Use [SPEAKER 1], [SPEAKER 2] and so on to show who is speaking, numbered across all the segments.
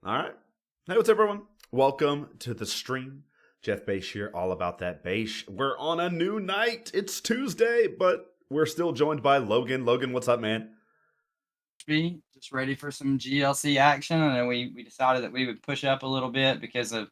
[SPEAKER 1] All right. Hey, what's up, everyone? Welcome to the stream. Jeff Bache here, all about that Bache. We're on a new night. It's Tuesday, but we're still joined by Logan. Logan, what's up, man?
[SPEAKER 2] Just ready for some GLC action, and then we decided that we would push up a little bit because of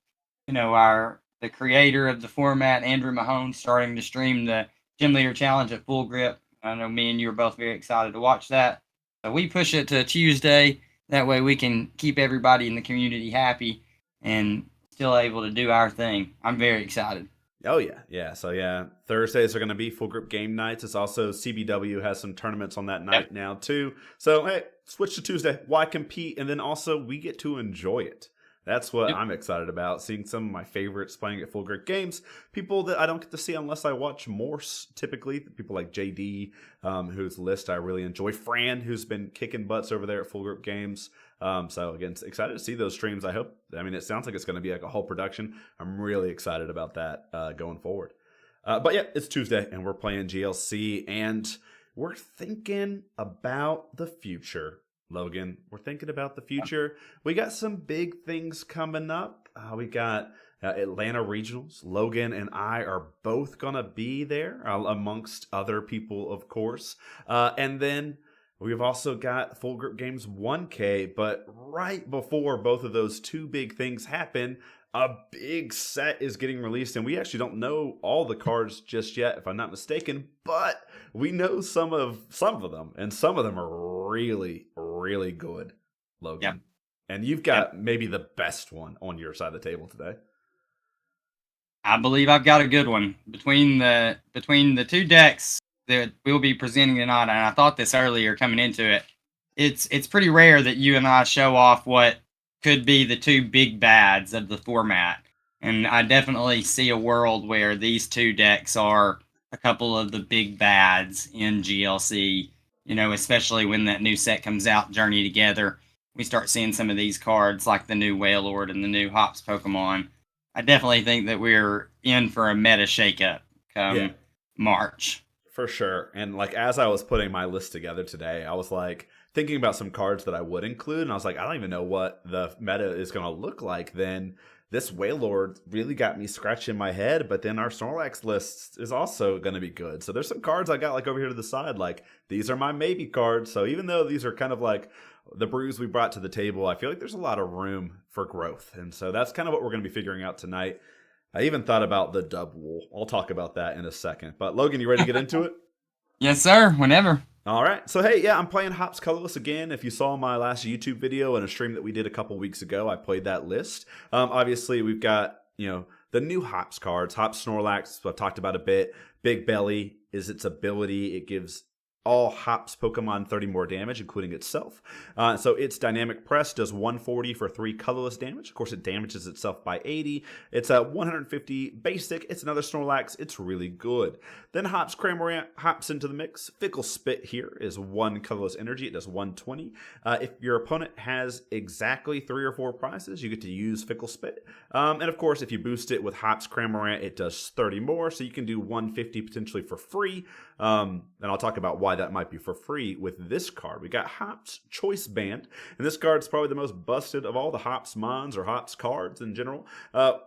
[SPEAKER 2] our the creator of the format, Andrew Mahone, starting to stream the Gym Leader Challenge at Full Grip. I know me and you are both very excited to watch that. So we push it to Tuesday. That way we can keep everybody in the community happy and still able to do our thing. I'm very excited.
[SPEAKER 1] Oh, yeah. So, yeah, Thursdays are going to be full group game nights. It's also CBW has some tournaments on that night now, too. So, hey, switch to Tuesday. Why compete? And then also, we get to enjoy it. That's what
[SPEAKER 2] Yep.
[SPEAKER 1] I'm excited about, seeing some of my favorites playing at full grip games. People that I don't get to see unless I watch Morse, typically. People like JD, whose list I really enjoy. Fran, who's been kicking butts over there at full grip games. So again, excited to see those streams. It sounds like it's going to be like a whole production. I'm really excited about that going forward. But yeah, it's Tuesday and we're playing GLC and we're thinking about the future. Logan, we're thinking about the future. We got some big things coming up. We got Atlanta Regionals. Logan and I are both going to be there, amongst other people, of course. And then we've also got Full Grip Games 1K. But right before both of those two big things happen, a big set is getting released, and we actually don't know all the cards just yet, if I'm not mistaken, but we know some of them, and some of them are really, really good, Logan.
[SPEAKER 2] Yep.
[SPEAKER 1] And you've got maybe the best one on your side of the table today.
[SPEAKER 2] I believe I've got a good one between the two decks that we'll be presenting tonight. And I thought this earlier coming into it. It's pretty rare that you and I show off what could be the two big bads of the format, and I definitely see a world where these two decks are a couple of the big bads in GLC. Especially when that new set comes out, Journey Together. We start seeing some of these cards like the new Wailord and the new Hops Pokemon. I definitely think that we're in for a meta shakeup come March.
[SPEAKER 1] For sure. And like as I was putting my list together today, I was like thinking about some cards that I would include, and I was like, I don't even know what the meta is going to look like. Then this Wailord really got me scratching my head, but then our Snorlax list is also going to be good. So there's some cards I got like over here to the side, like these are my maybe cards. So even though these are kind of like the brews we brought to the table, I feel like there's a lot of room for growth. And so that's kind of what we're going to be figuring out tonight. I even thought about the dub wool. I'll talk about that in a second. But Logan, you ready to get into it?
[SPEAKER 2] Yes, sir. Whenever.
[SPEAKER 1] All right. So, hey, yeah, I'm playing Hops Colorless again. If you saw my last YouTube video and a stream that we did a couple weeks ago, I played that list. Obviously, we've got, the new Hops cards. Hops Snorlax, I've talked about a bit. Big Belly is its ability. It gives all Hops Pokemon 30 more damage, including itself. So its Dynamic Press does 140 for 3 colorless damage. Of course, it damages itself by 80. It's a 150 basic. It's another Snorlax. It's really good. Then Hops Cramorant hops into the mix. Fickle Spit here is 1 colorless energy. It does 120. If your opponent has exactly 3 or 4 prizes, you get to use Fickle Spit. And of course, if you boost it with Hops Cramorant, it does 30 more. So you can do 150 potentially for free. And I'll talk about why that might be for free with this card. We got Hops Choice Band, and this card's probably the most busted of all the Hops Mons or Hops cards in general.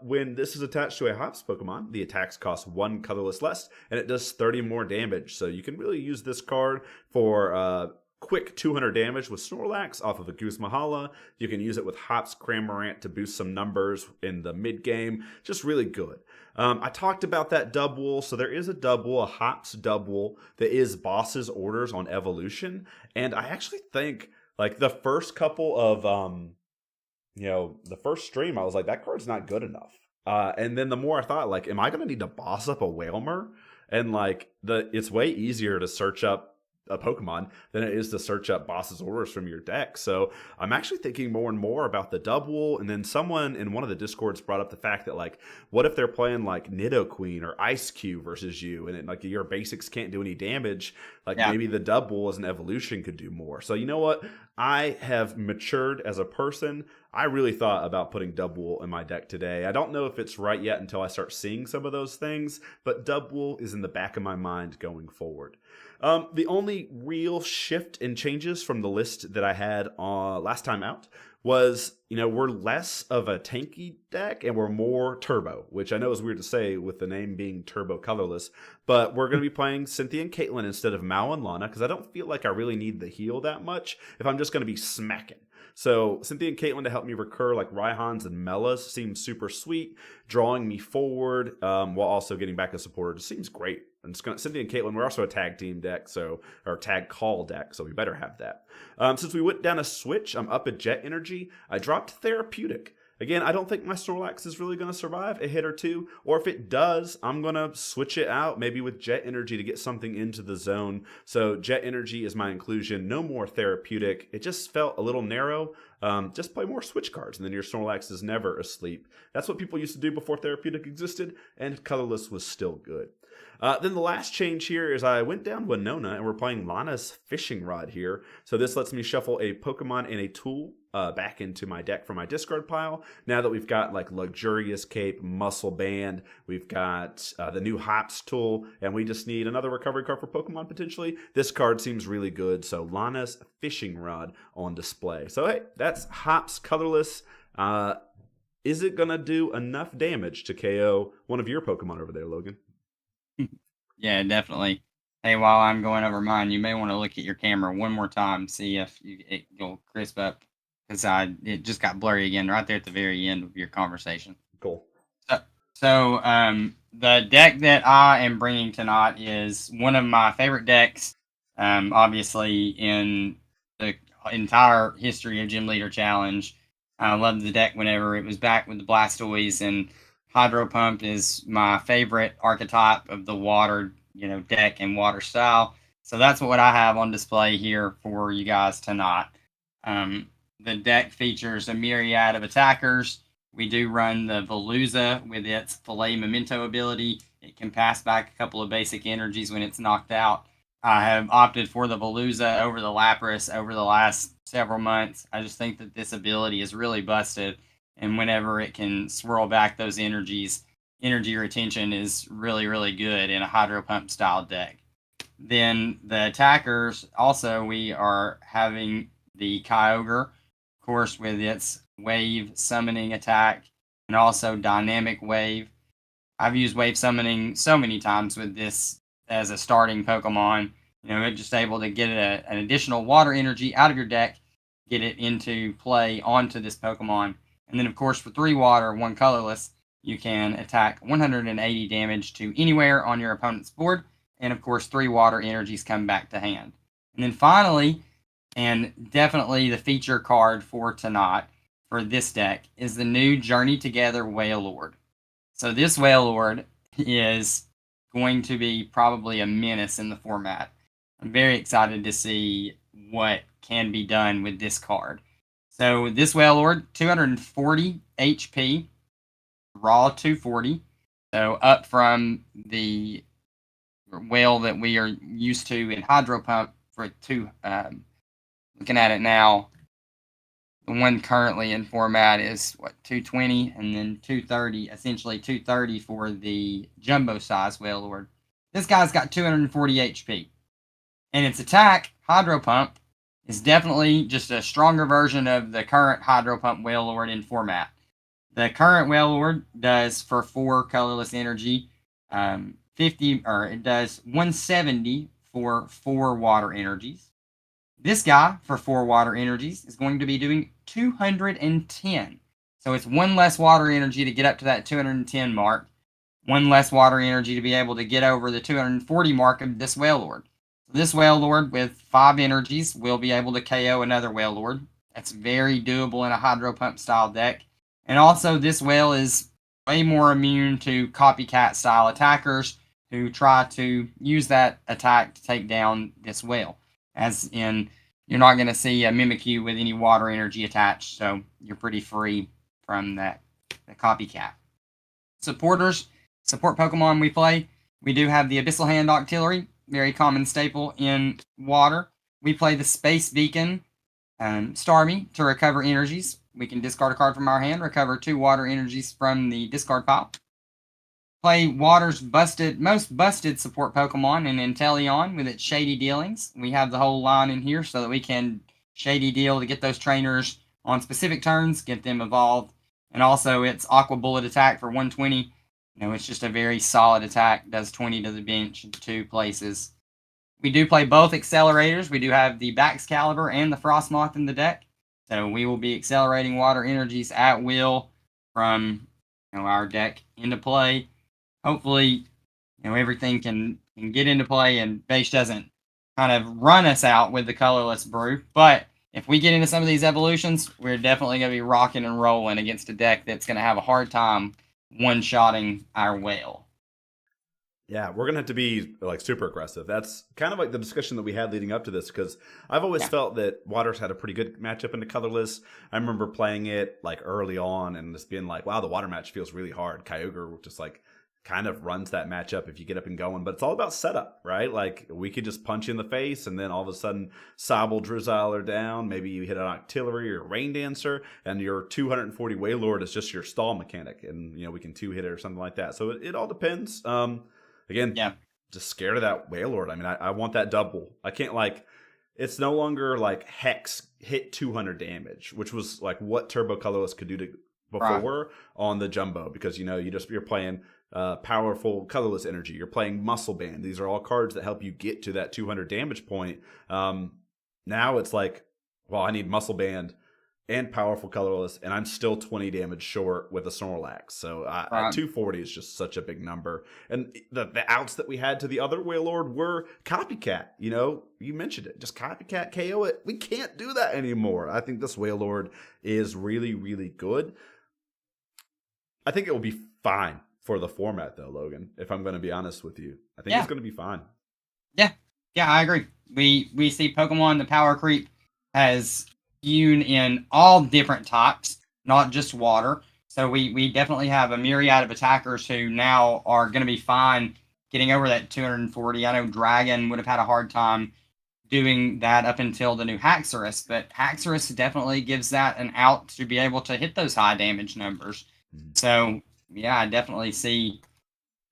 [SPEAKER 1] When this is attached to a Hops Pokemon, the attacks cost 1 colorless less, and it does 30 more damage. So you can really use this card for quick 200 damage with Snorlax off of the Goose Mahala. You can use it with Hops Cramorant to boost some numbers in the mid game. Just really good. I talked about that dub wool. So there is a dub wool, a Hops dub wool that is Boss's Orders on Evolution. And I actually think like the first couple of, the first stream, I was like, that card's not good enough. And then the more I thought, like, am I going to need to boss up a Wailmer? And like it's way easier to search up a Pokemon than it is to search up Boss's Orders from your deck. So I'm actually thinking more and more about the dub wool. And then someone in one of the Discords brought up the fact that like, what if they're playing like Nidoqueen or Ice Cube versus you, and like your basics can't do any damage? Like maybe the dub wool as an evolution could do more. So you know what? I have matured as a person. I really thought about putting dub wool in my deck today. I don't know if it's right yet until I start seeing some of those things, but dub wool is in the back of my mind going forward. The only real shift and changes from the list that I had last time out was, we're less of a tanky deck and we're more turbo, which I know is weird to say with the name being Turbo Colorless, but we're going to be playing Cynthia and Caitlyn instead of Mao and Lana because I don't feel like I really need the heal that much if I'm just going to be smacking. So Cynthia and Caitlyn to help me recur like Raihans and Melas seems super sweet, drawing me forward while also getting back a supporter just seems great. And Cynthia and Caitlyn, we're also a tag team deck, or tag call deck, so we better have that. Since we went down a switch, I'm up at Jet Energy. I dropped Therapeutic. Again, I don't think my Snorlax is really going to survive a hit or two, or if it does, I'm going to switch it out, maybe with Jet Energy to get something into the zone. So Jet Energy is my inclusion. No more Therapeutic. It just felt a little narrow. Just play more switch cards, and then your Snorlax is never asleep. That's what people used to do before Therapeutic existed, and Colorless was still good. Then the last change here is I went down Winona, and we're playing Lana's Fishing Rod here. So this lets me shuffle a Pokemon and a tool back into my deck from my discard pile. Now that we've got like Luxurious Cape, Muscle Band, we've got the new Hops tool, and we just need another recovery card for Pokemon potentially. This card seems really good. So Lana's Fishing Rod on display. So hey, that's Hops Colorless. Is it going to do enough damage to KO one of your Pokemon over there, Logan?
[SPEAKER 2] Yeah, definitely. Hey, while I'm going over mine, you may want to look at your camera one more time, see if you'll crisp up, because it just got blurry again right there at the very end of your conversation.
[SPEAKER 1] Cool.
[SPEAKER 2] So the deck that I am bringing tonight is one of my favorite decks, obviously in the entire history of Gym Leader Challenge. I loved the deck whenever it was back with the Blastoise, and Hydro Pump is my favorite archetype of the water, deck and water style. So that's what I have on display here for you guys tonight. The deck features a myriad of attackers. We do run the Veluza with its Fillet Memento ability. It can pass back a couple of basic energies when it's knocked out. I have opted for the Veluza over the Lapras over the last several months. I just think that this ability is really busted. And whenever it can swirl back those energies, energy retention is really, really good in a Hydro Pump style deck. Then the attackers, also we are having the Kyogre, of course, with its wave summoning attack and also dynamic wave. I've used wave summoning so many times with this as a starting Pokemon. It's just able to get an additional water energy out of your deck, get it into play onto this Pokemon. And then, of course, for 3 water, 1 colorless, you can attack 180 damage to anywhere on your opponent's board. And, of course, 3 water energies come back to hand. And then finally, and definitely the feature card for tonight for this deck, is the new Journey Together Wailord. So this Wailord is going to be probably a menace in the format. I'm very excited to see what can be done with this card. So this Wailord, 240 HP, raw 240. So up from the whale that we are used to in Hydro Pump for looking at it now, the one currently in format is 220 and then 230, essentially 230 for the jumbo size Wailord. This guy's got 240 HP. And its attack, Hydro Pump, is definitely just a stronger version of the current Hydro Pump Wailord in format. The current Wailord does for 4 colorless energy, it does 170 for 4 water energies. This guy for 4 water energies is going to be doing 210. So it's 1 less water energy to get up to that 210 mark, 1 less water energy to be able to get over the 240 mark of this Wailord. This Wailord with 5 energies will be able to KO another Wailord. That's very doable in a Hydro Pump style deck. And also this whale is way more immune to copycat style attackers who try to use that attack to take down this whale. As in, you're not going to see a Mimikyu with any water energy attached, so you're pretty free from the copycat. Support Pokemon we play. We do have the Abyssal Hand Octillery, very common staple in water. We play the Space Beacon Starmie to recover energies. We can discard a card from our hand, recover 2 water energies from the discard pile. Play Water's most busted support Pokemon in Inteleon with its Shady Dealings. We have the whole line in here so that we can Shady Deal to get those trainers on specific turns, get them evolved. And also its Aqua Bullet attack for 120. It's just a very solid attack. Does 20 to the bench in 2 places. We do play both accelerators. We do have the Baxcalibur and the Frostmoth in the deck. So we will be accelerating water energies at will from our deck into play. Hopefully, everything can get into play and base doesn't kind of run us out with the Colorless brew. But if we get into some of these evolutions, we're definitely going to be rocking and rolling against a deck that's going to have a hard time one-shotting our whale.
[SPEAKER 1] Yeah, we're going to have to be like super aggressive. That's kind of like the discussion that we had leading up to this, because I've always felt that Waters had a pretty good matchup into Colorless. I remember playing it like early on and just being like, wow, the water match feels really hard. Kyogre just like kind of runs that matchup if you get up and going, but it's all about setup, right? Like we could just punch you in the face and then all of a sudden Sobble Drizzile are down. Maybe you hit an Octillery or Rain Dancer and your 240 Wailord is just your stall mechanic, and we can 2-hit it or something like that. So it all depends. Again, just scared of that Wailord. I mean, I want that double. I can't it's no longer like Hex hit 200 damage, which was like what Turbo Colorless could do before on the Jumbo, because you're playing powerful Colorless Energy. You're playing Muscle Band. These are all cards that help you get to that 200 damage point. Now it's like, well, I need Muscle Band and powerful Colorless, and I'm still 20 damage short with a Snorlax. So 240 is just such a big number. And the outs that we had to the other Wailord were copycat. You mentioned it. Just copycat KO it. We can't do that anymore. I think this Wailord is really, really good. I think it will be fine for the format, though, Logan, if I'm going to be honest with you. I think it's going to be fine.
[SPEAKER 2] Yeah, I agree. We see Pokemon, the power creep has hewn in all different types, not just water. So we definitely have a myriad of attackers who now are going to be fine getting over that 240. I know Dragon would have had a hard time doing that up until the new Haxorus, but Haxorus definitely gives that an out to be able to hit those high damage numbers. So I definitely see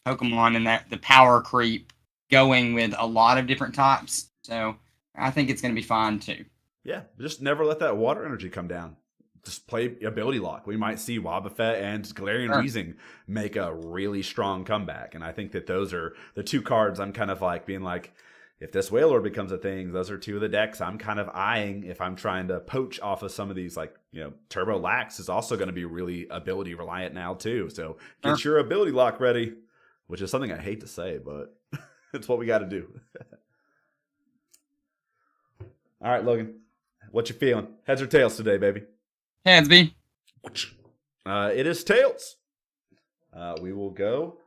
[SPEAKER 2] Pokemon and the power creep going with a lot of different types. So I think it's going to be fine too.
[SPEAKER 1] Yeah, just never let that water energy come down. Just play ability lock. We might see Wobbuffet and Galarian Weezing make a really strong comeback. And I think that those are the 2 cards I'm kind of like being like, if this Wailord becomes a thing, those are 2 of the decks I'm kind of eyeing if I'm trying to poach off of some of these. Like, Turbo Lax is also going to be really ability reliant now too. So get your ability lock ready, which is something I hate to say, but it's what we got to do. All right, Logan. What you feeling? Heads or tails today, baby?
[SPEAKER 2] Heads, B.
[SPEAKER 1] It is tails. We will go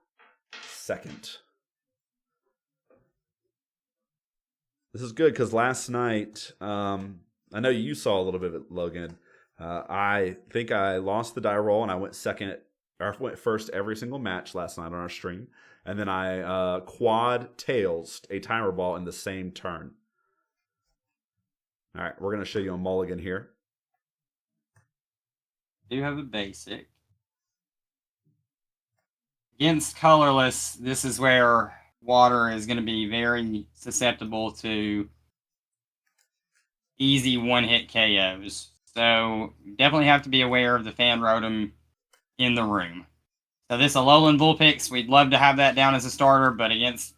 [SPEAKER 1] second. This is good because last night, I know you saw a little bit of it, Logan. I think I lost the die roll and I went went first every single match last night on our stream. And then I quad tails a timer ball in the same turn. All right, we're going to show you a mulligan here.
[SPEAKER 2] Do have a basic. Against Colorless, this is where water is going to be very susceptible to easy one-hit KOs. So definitely have to be aware of the Fan Rotom in the room. So this Alolan Vulpix, we'd love to have that down as a starter, but against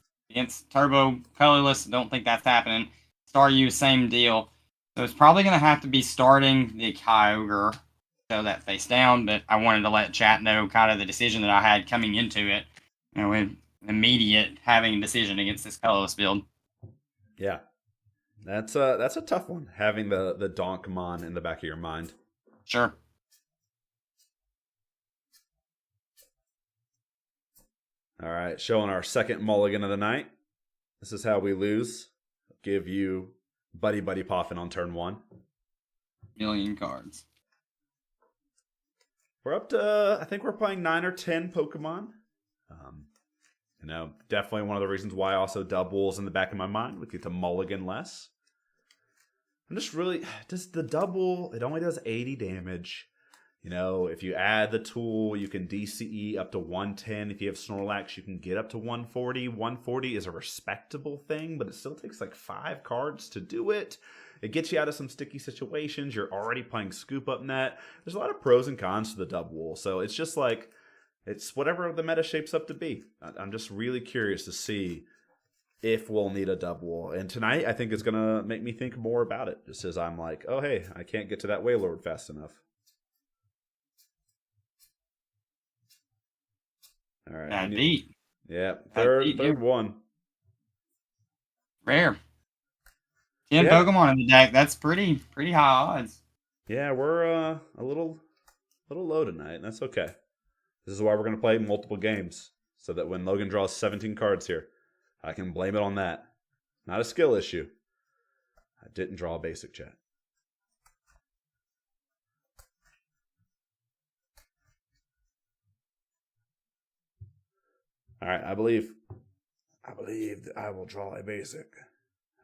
[SPEAKER 2] Turbo Colorless, don't think that's happening. Staryu, same deal. So it's probably going to have to be starting the Kyogre, so that face down, but I wanted to let chat know kind of the decision that I had coming into it. With immediate having a decision against this Colorless build.
[SPEAKER 1] Yeah. That's a tough one, having the Donkmon in the back of your mind.
[SPEAKER 2] Sure.
[SPEAKER 1] All right, showing our second mulligan of the night. This is how we lose. Give you Buddy Poffin on turn 1.
[SPEAKER 2] Million cards.
[SPEAKER 1] We're up to, I think we're playing 9 or 10 Pokemon. Definitely one of the reasons why also doubles in the back of my mind. We get to mulligan less. I'm just really, does the double, it only does 80 damage. You know, if you add the tool, you can DCE up to 110. If you have Snorlax, you can get up to 140. 140 is a respectable thing, but it still takes like 5 cards to do it. It gets you out of some sticky situations. You're already playing Scoop Up Net. There's a lot of pros and cons to the Dubwool. So it's just like, it's whatever the meta shapes up to be. I'm just really curious to see if we'll need a Dubwool. And tonight, I think it's going to make me think more about it. Just as I'm like, oh, hey, I can't get to that Wailord fast enough. All right.
[SPEAKER 2] Indeed.
[SPEAKER 1] Yeah, third one.
[SPEAKER 2] Rare. 10 Pokemon in the deck. That's pretty high odds.
[SPEAKER 1] Yeah, we're a little low tonight, and that's okay. This is why we're going to play multiple games, so that when Logan draws 17 cards here, I can blame it on that. Not a skill issue. I didn't draw a basic, chat. All right, I believe that I will draw a basic.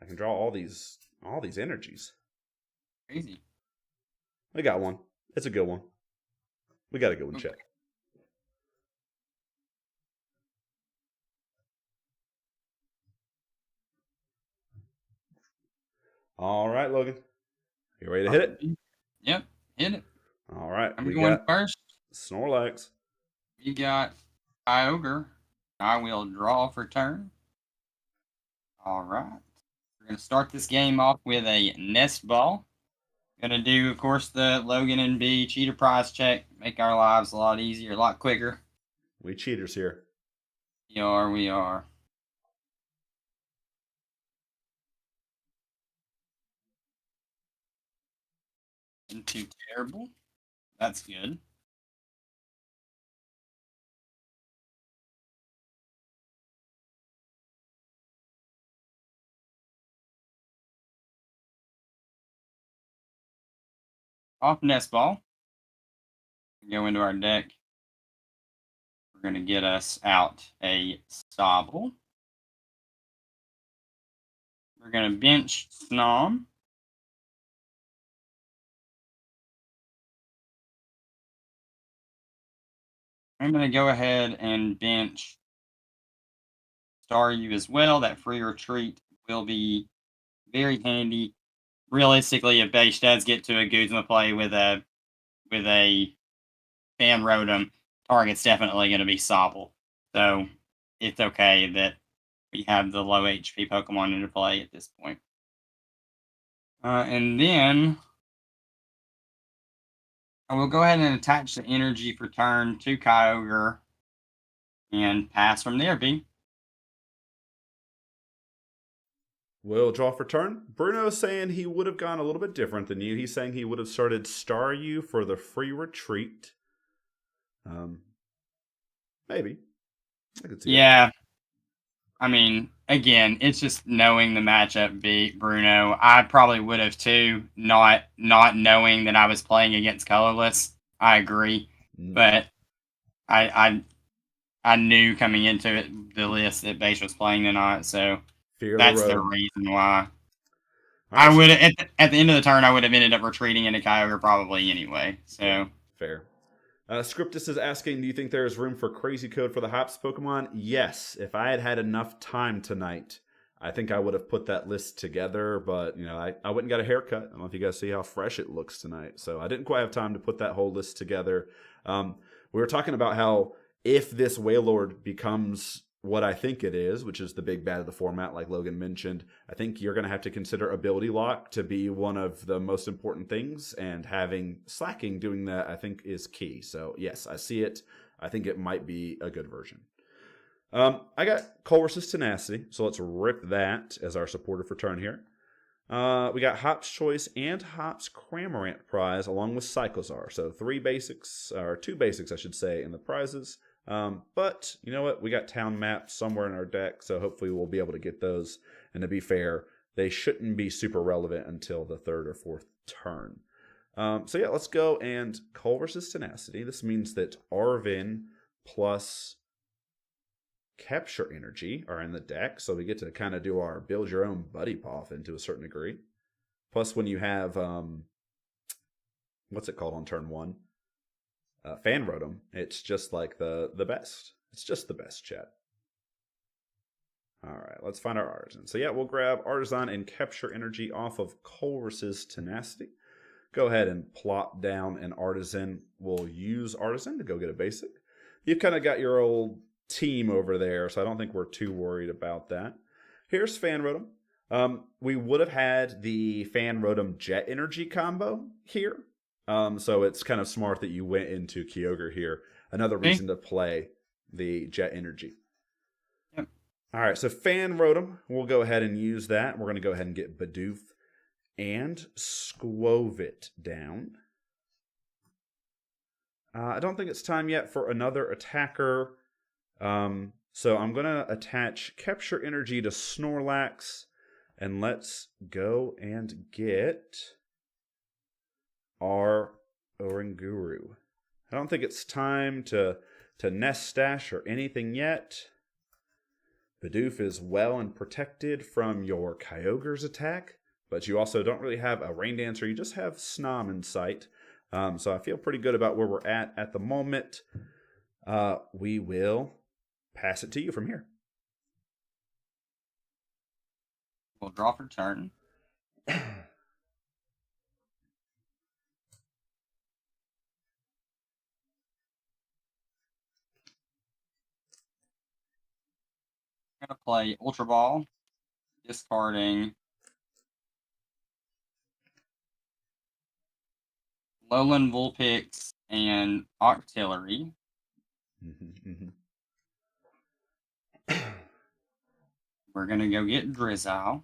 [SPEAKER 1] I can draw all these energies.
[SPEAKER 2] Crazy.
[SPEAKER 1] We got one. It's a good one. We got a good one,
[SPEAKER 2] okay.
[SPEAKER 1] Chet. All right, Logan. You ready to hit it?
[SPEAKER 2] Yep, hit it.
[SPEAKER 1] All right.
[SPEAKER 2] I'm going first.
[SPEAKER 1] Snorlax.
[SPEAKER 2] You got Kyogre. I will draw for turn. All right. We're going to start this game off with a Nest Ball. Going to do, of course, the Logan and B cheater prize check. Make our lives a lot easier, a lot quicker.
[SPEAKER 1] We cheaters here.
[SPEAKER 2] We are. Not too terrible. That's good. Off Nest Ball. Go into our deck. We're going to get us out a Sobble. We're going to bench Snom. I'm going to go ahead and bench Staryu as well. That free retreat will be very handy. Realistically, if base does get to a Guzma play with a Fan Rotom, target's definitely going to be Sobble. So it's okay that we have the low HP Pokemon into play at this point. And then I will go ahead and attach the energy for turn to Kyogre and pass from there, B.
[SPEAKER 1] Will draw for turn. Bruno's saying he would have gone a little bit different than you. He's saying he would have started Staryu for the free retreat. Maybe. I could see
[SPEAKER 2] that. I mean, again, it's just knowing the matchup beat Bruno. I probably would have too, not knowing that I was playing against Colorless. I agree. But I knew coming into it, the list that base was playing tonight, so that's the reason why. I would at the end of the turn, I would have ended up retreating into Kyogre probably anyway. So
[SPEAKER 1] fair. Scriptus is asking, do you think there is room for crazy code for the Hops Pokemon? Yes. If I had had enough time tonight, I think I would have put that list together. But, I went and got a haircut. I don't know if you guys see how fresh it looks tonight. So I didn't quite have time to put that whole list together. We were talking about how if this Wailord becomes what I think it is, which is the big bad of the format, like Logan mentioned, I think you're going to have to consider ability lock to be one of the most important things, and having Slacking doing that, I think, is key. So yes, I see it. I think it might be a good version. I got Colress's Tenacity, so let's rip that as our supporter for turn here. We got Hop's Choice and Hop's Cramorant prize along with Cyclozar. So 2 basics, I should say, in the prizes. But you know what? We got town maps somewhere in our deck, so hopefully we'll be able to get those. And to be fair, they shouldn't be super relevant until the 3rd or 4th turn. So yeah, let's go and Colress's Tenacity. This means that Arvin plus Capture Energy are in the deck, so we get to kind of do our build your own buddy poffin to a certain degree. Plus, when you have what's it called on turn 1? Fan Rotom. It's just like the best. It's just the best, chat. All right, let's find our Artisan. So yeah, we'll grab Artisan and capture energy off of Colress's Tenacity. Go ahead and plop down an Artisan. We'll use Artisan to go get a basic. You've kind of got your old team over there, so I don't think we're too worried about that. Here's Fan Rotom. We would have had the Fan Rotom Jet Energy combo here. So it's kind of smart that you went into Kyogre here. Another reason to play the Jet Energy.
[SPEAKER 2] Yep.
[SPEAKER 1] All right, so Fan Rotom, we'll go ahead and use that. We're going to go ahead and get Bidoof and Squovit down. I don't think it's time yet for another attacker. So I'm going to attach Capture Energy to Snorlax. And let's go and get our Oranguru. I don't think it's time to Nest Stash or anything yet. Bidoof is well and protected from your Kyogre's attack, but you also don't really have a Rain Dancer. You just have Snom in sight. So I feel pretty good about where we're at the moment. We will pass it to you from here.
[SPEAKER 2] We'll draw for turn. I'm going to play Ultra Ball, discarding Lowland Vulpix and Octillery. We're going to go get Drizzile.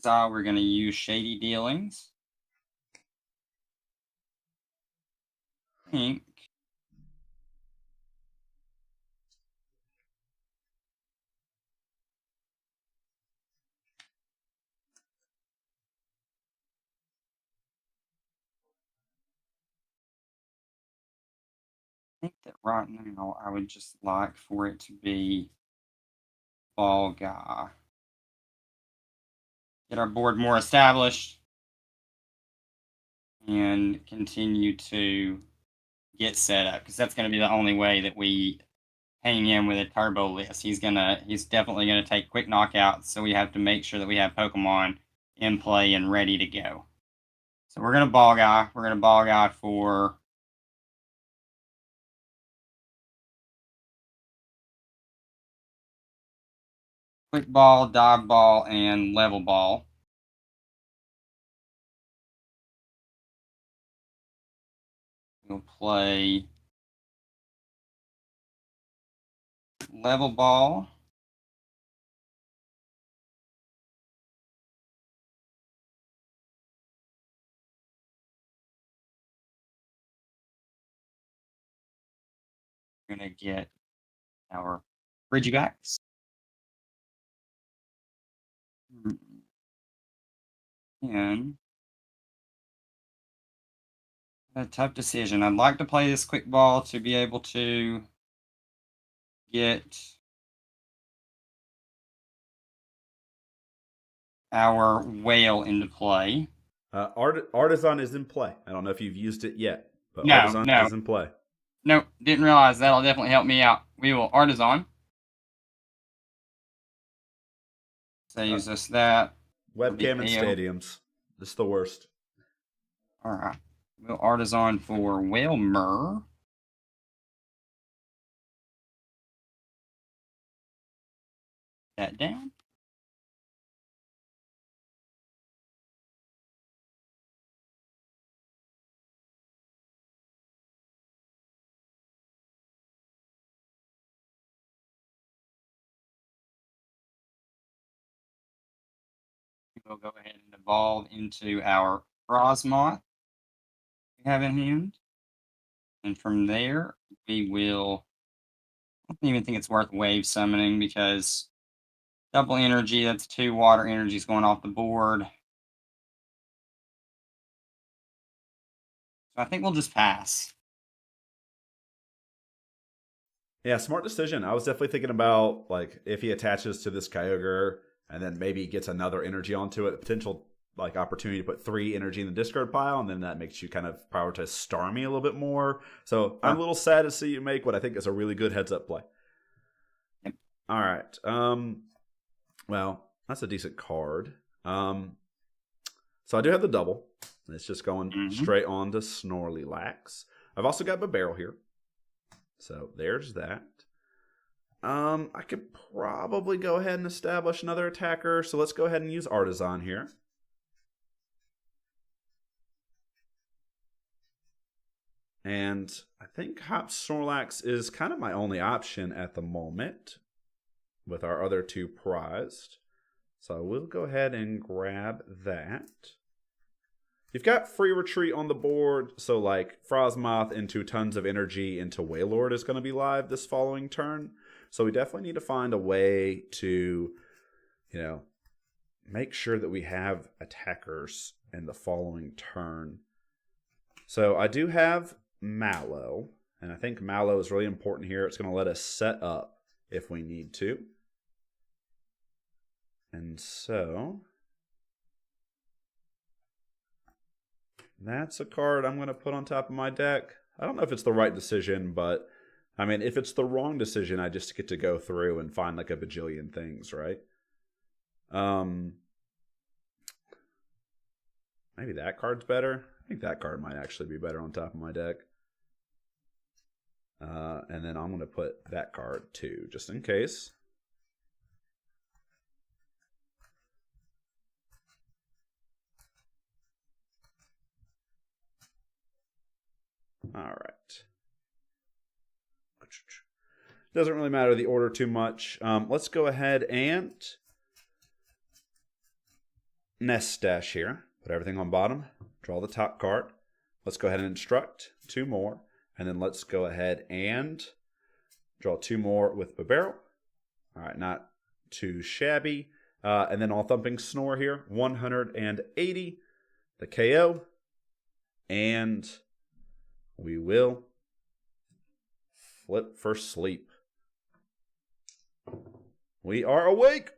[SPEAKER 2] We're going to use Shady Dealings. Pink. I think that right now I would just like for it to be Ball Guy. Get our board more established and continue to get set up, because that's going to be the only way that we hang in with a turbo list. He's definitely gonna take quick knockouts, so we have to make sure that we have Pokemon in play and ready to go. So we're gonna Ball Guy. We're gonna Ball Guy for Quick Ball, Dive Ball, and Level Ball. We'll play Level Ball. We're gonna get our Bridgebacks. And a tough decision. I'd like to play this Quick Ball to be able to get our Whale into play.
[SPEAKER 1] Artisan is in play. I don't know if you've used it yet, but
[SPEAKER 2] No,
[SPEAKER 1] Artisan
[SPEAKER 2] no.
[SPEAKER 1] is in play.
[SPEAKER 2] Nope, didn't realize. That'll definitely help me out. We will Artisan. Saves us that.
[SPEAKER 1] Webcam and stadiums. This is the worst.
[SPEAKER 2] Alright. We'll Artisan for Whalmer. That down. We'll go ahead and evolve into our Frosmoth we have in hand. And from there, we will... I don't even think it's worth wave summoning, because double energy, that's 2 water energies going off the board. So I think we'll just pass.
[SPEAKER 1] Yeah, smart decision. I was definitely thinking about, like, if he attaches to this Kyogre and then maybe gets another energy onto it, potential like opportunity to put 3 energy in the discard pile, and then that makes you kind of prioritize Starmie a little bit more. So I'm a little sad to see you make what I think is a really good heads up play.
[SPEAKER 2] Yep.
[SPEAKER 1] All right. Well, that's a decent card. So I do have the double. It's just going straight on to Snorlax. I've also got Barrel here. So there's that. I could probably go ahead and establish another attacker. So let's go ahead and use Artisan here. And I think Hop Snorlax is kind of my only option at the moment with our other 2 prized. So I will go ahead and grab that. You've got free retreat on the board, so like Frostmoth into tons of energy into Wailord is going to be live this following turn. So we definitely need to find a way to, make sure that we have attackers in the following turn. So I do have Mallow, and I think Mallow is really important here. It's going to let us set up if we need to. And so that's a card I'm going to put on top of my deck. I don't know if it's the right decision, but I mean, if it's the wrong decision, I just get to go through and find like a bajillion things, right? Maybe that card's better. I think that card might actually be better on top of my deck. And then I'm going to put that card too, just in case. All right. Doesn't really matter the order too much. Let's go ahead and Nest Stash here. Put everything on bottom. Draw the top card. Let's go ahead and instruct 2 more. And then let's go ahead and draw 2 more with Barrel. All right, not too shabby. And then All Thumping Snore here. 180. The KO. And we will flip for sleep. We are awake.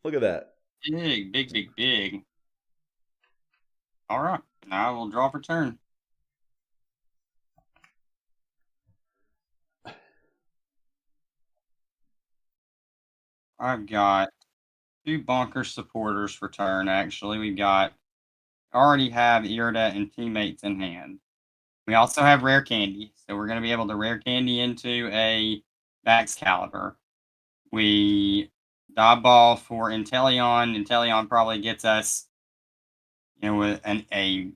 [SPEAKER 1] Look at that.
[SPEAKER 2] Big, big, big, big. All right. Now we'll draw for turn. I've got 2 Bonker supporters for turn, actually. Already have Irida and teammates in hand. We also have Rare Candy, so we're going to be able to Rare Candy into a Excalibur. We Dive Ball for Inteleon. Inteleon probably gets us, with a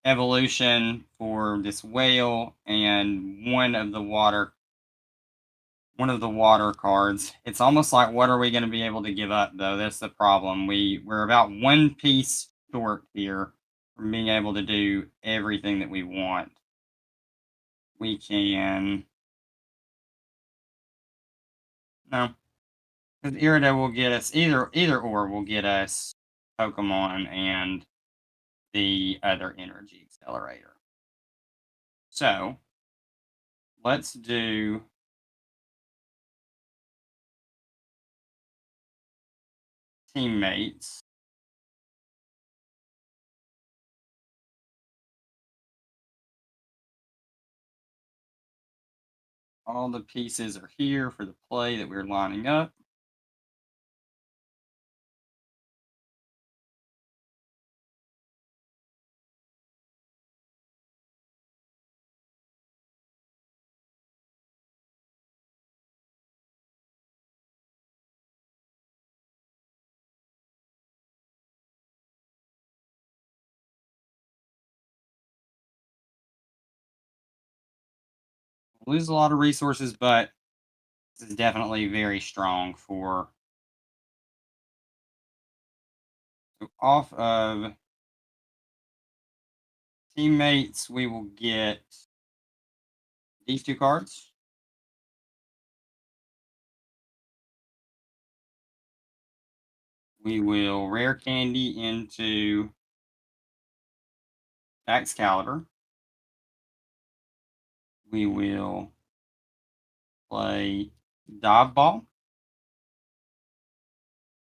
[SPEAKER 2] evolution for this whale and one of the water cards. It's almost like, what are we going to be able to give up, though? That's the problem. We're about 1 piece short here from being able to do everything that we want. We can... No. Because Irida will get us, either or will get us Pokemon and the other energy accelerator. So, let's do teammates. All the pieces are here for the play that we're lining up. Lose a lot of resources, but this is definitely very strong for... So off of teammates, we will get these 2 cards. We will Rare Candy into Excalibur. We will play Dive Ball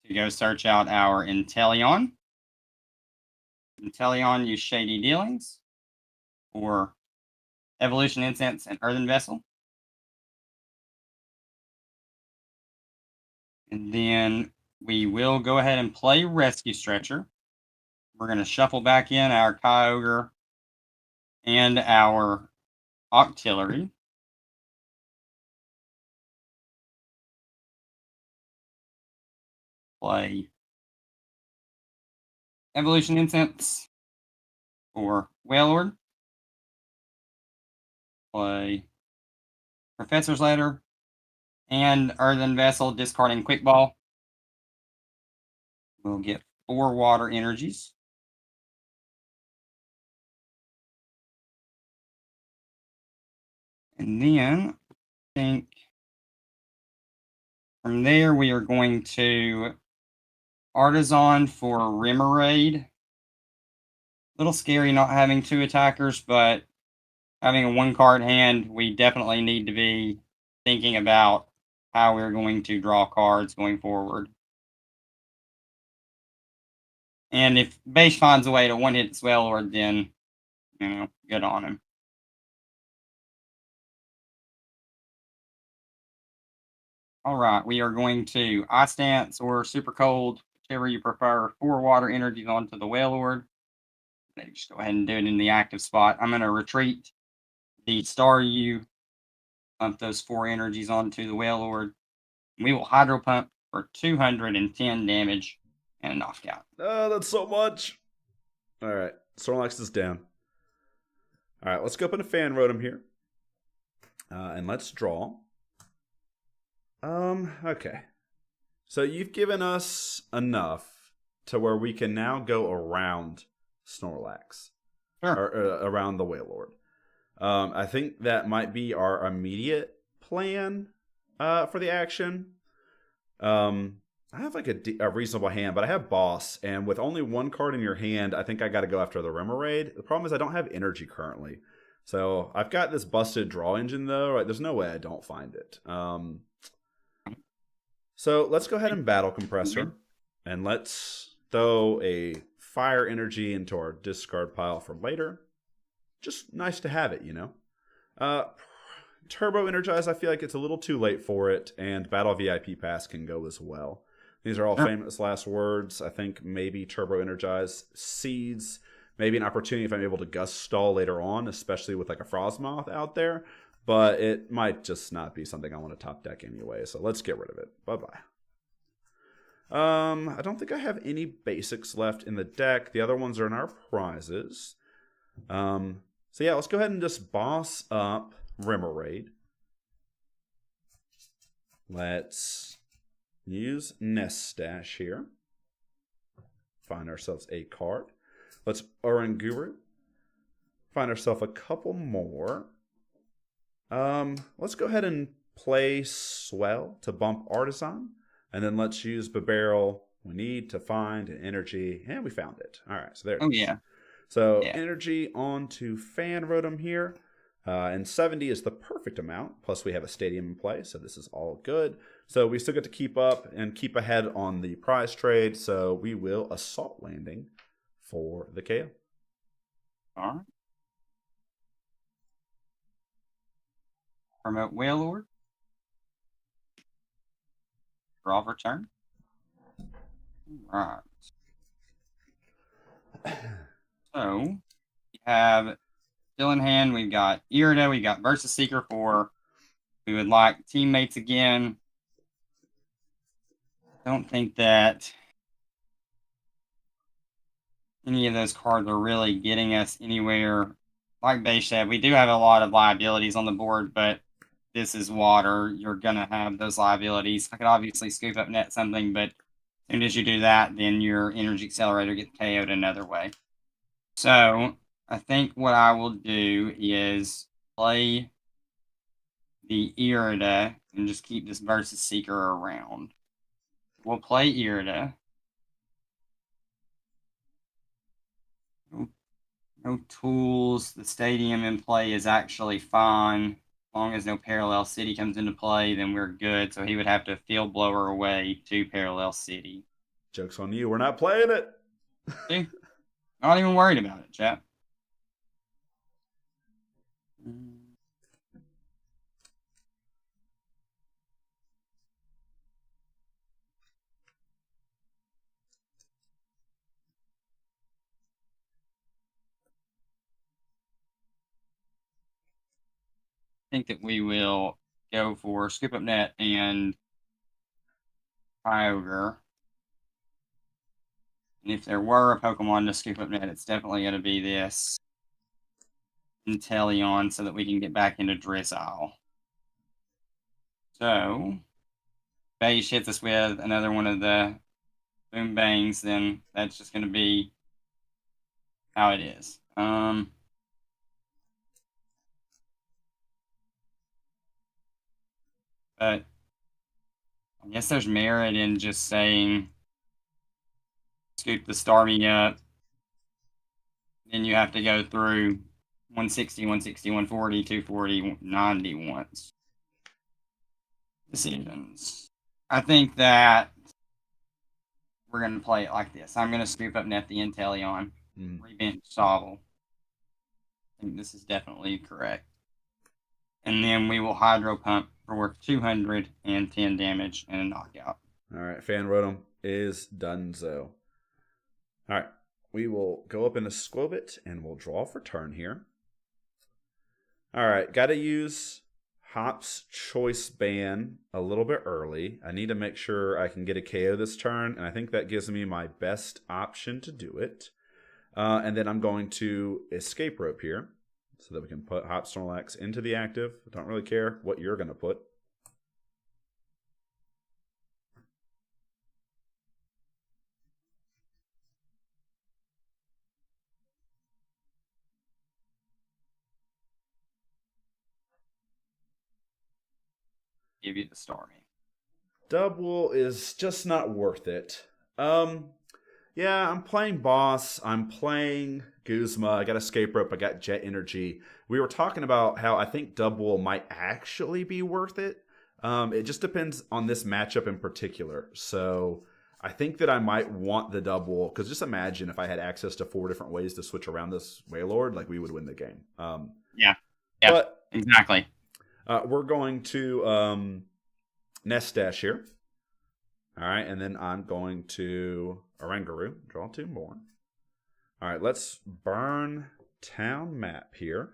[SPEAKER 2] to go search out our Inteleon. Inteleon use Shady Dealings. For Evolution Incense and Earthen Vessel. And then we will go ahead and play Rescue Stretcher. We're going to shuffle back in our Kyogre and our Octillery. Play Evolution Incense for Wailord. Play Professor's Letter and Earthen Vessel, discarding Quick Ball. We'll get 4 water energies. And then I think from there we are going to Artisan for Remoraid. A little scary not having 2 attackers, but having a 1-card hand, we definitely need to be thinking about how we're going to draw cards going forward. And if Base finds a way to one-hit this Wailord, then, good on him. All right, we are going to Ice Dance or Super Cold, whichever you prefer, 4 water energies onto the Wailord. Just go ahead and do it in the active spot. I'm going to retreat the Staryu, pump those 4 energies onto the Wailord. We will Hydro Pump for 210 damage and a knockout.
[SPEAKER 1] Oh, that's so much. All right, Snorlax is down. All right, let's go up into Fan Rotom here. And let's draw. Okay. So you've given us enough to where we can now go around Snorlax.
[SPEAKER 2] Sure.
[SPEAKER 1] Or around the Wailord. I think that might be our immediate plan for the action. I have like a reasonable hand, but I have Boss, and with only 1 card in your hand, I think I got to go after the Remoraid. The problem is I don't have energy currently. So I've got this busted draw engine though. Right? There's no way I don't find it. So let's go ahead and Battle Compressor, and let's throw a Fire Energy into our discard pile for later. Just nice to have it, Turbo Energize, I feel like it's a little too late for it, and Battle VIP Pass can go as well. These are all famous last words. I think maybe Turbo Energize seeds maybe an opportunity if I'm able to Gust Stall later on, especially with like a Frostmoth out there. But it might just not be something I want to top deck anyway, so let's get rid of it. Bye-bye. I don't think I have any basics left in the deck. The other ones are in our prizes. So yeah, let's go ahead and just boss up Remoraid. Let's use Nest Stash here. Find ourselves a card. Let's Oranguru. Find ourselves a couple more. Let's go ahead and play Swell to bump Artisan. And then let's use Babarrel. We need to find an energy. And we found it. All right, so there it is.
[SPEAKER 2] Yeah.
[SPEAKER 1] So energy onto Fan Rotom here. And 70 is the perfect amount. Plus we have a stadium in play, so this is all good. So we still get to keep up and keep ahead on the prize trade. So we will Assault Landing for the KO.
[SPEAKER 2] All right. Promote Wailord. Draw for turn. All right. So we have still in hand. We've got Irida. We got Versus Seeker for. We would like Teammates again. Don't think that any of those cards are really getting us anywhere. Like Bay said, we do have a lot of liabilities on the board, but this is water. You're going to have those liabilities. I could obviously scoop up net something, but as soon as you do that, then your Energy Accelerator gets KO'd another way. So I think what I will do is play the Irida and just keep this Versus Seeker around. We'll play Irida. No tools. The stadium in play is actually fine. As long as no Parallel City comes into play, then we're good. So he would have to Field Blower away to Parallel City.
[SPEAKER 1] Joke's on you. We're not playing it.
[SPEAKER 2] See? Not even worried about it, chap. I think that we will go for Scoop Up Net and Kyogre. And if there were a Pokemon to Scoop Up Net, it's definitely going to be this Inteleon so that we can get back into Drizzile. So, Beige hits us with another one of the Boom Bangs, then that's just going to be how it is. But I guess there's merit in just saying scoop the Starmie up. Then you have to go through 160, 160, 140, 240, 90 once. Decisions. I think that we're going to play it like this. I'm going to scoop up Net the Inteleon, rebench Sobble. I think this is definitely correct. And then we will Hydro Pump for worth 210 damage and a knockout.
[SPEAKER 1] All right, Fan Rotom is donezo. All right, we will go up into Squobit and we'll draw for turn here. All right, got to use Hop's Choice Ban a little bit early. I need to make sure I can get a KO this turn, and I think that gives me my best option to do it. And then I'm going to Escape Rope here so that we can put Hop Snorlax into the active. I don't really care what you're going to put.
[SPEAKER 2] Give you the Starmie.
[SPEAKER 1] Double is just not worth it. Yeah, I'm playing Boss. I'm playing Guzma. I got Escape Rope. I got Jet Energy. We were talking about how I think Double might actually be worth it. It just depends on this matchup in particular. So I think that I might want the Double, because just imagine if I had access to 4 different ways to switch around this Wailord, like we would win the game.
[SPEAKER 2] Yeah,
[SPEAKER 1] but
[SPEAKER 2] exactly.
[SPEAKER 1] We're going to Nest Dash here. All right, and then I'm going to Oranguru. Draw 2 more. All right, let's burn town map here.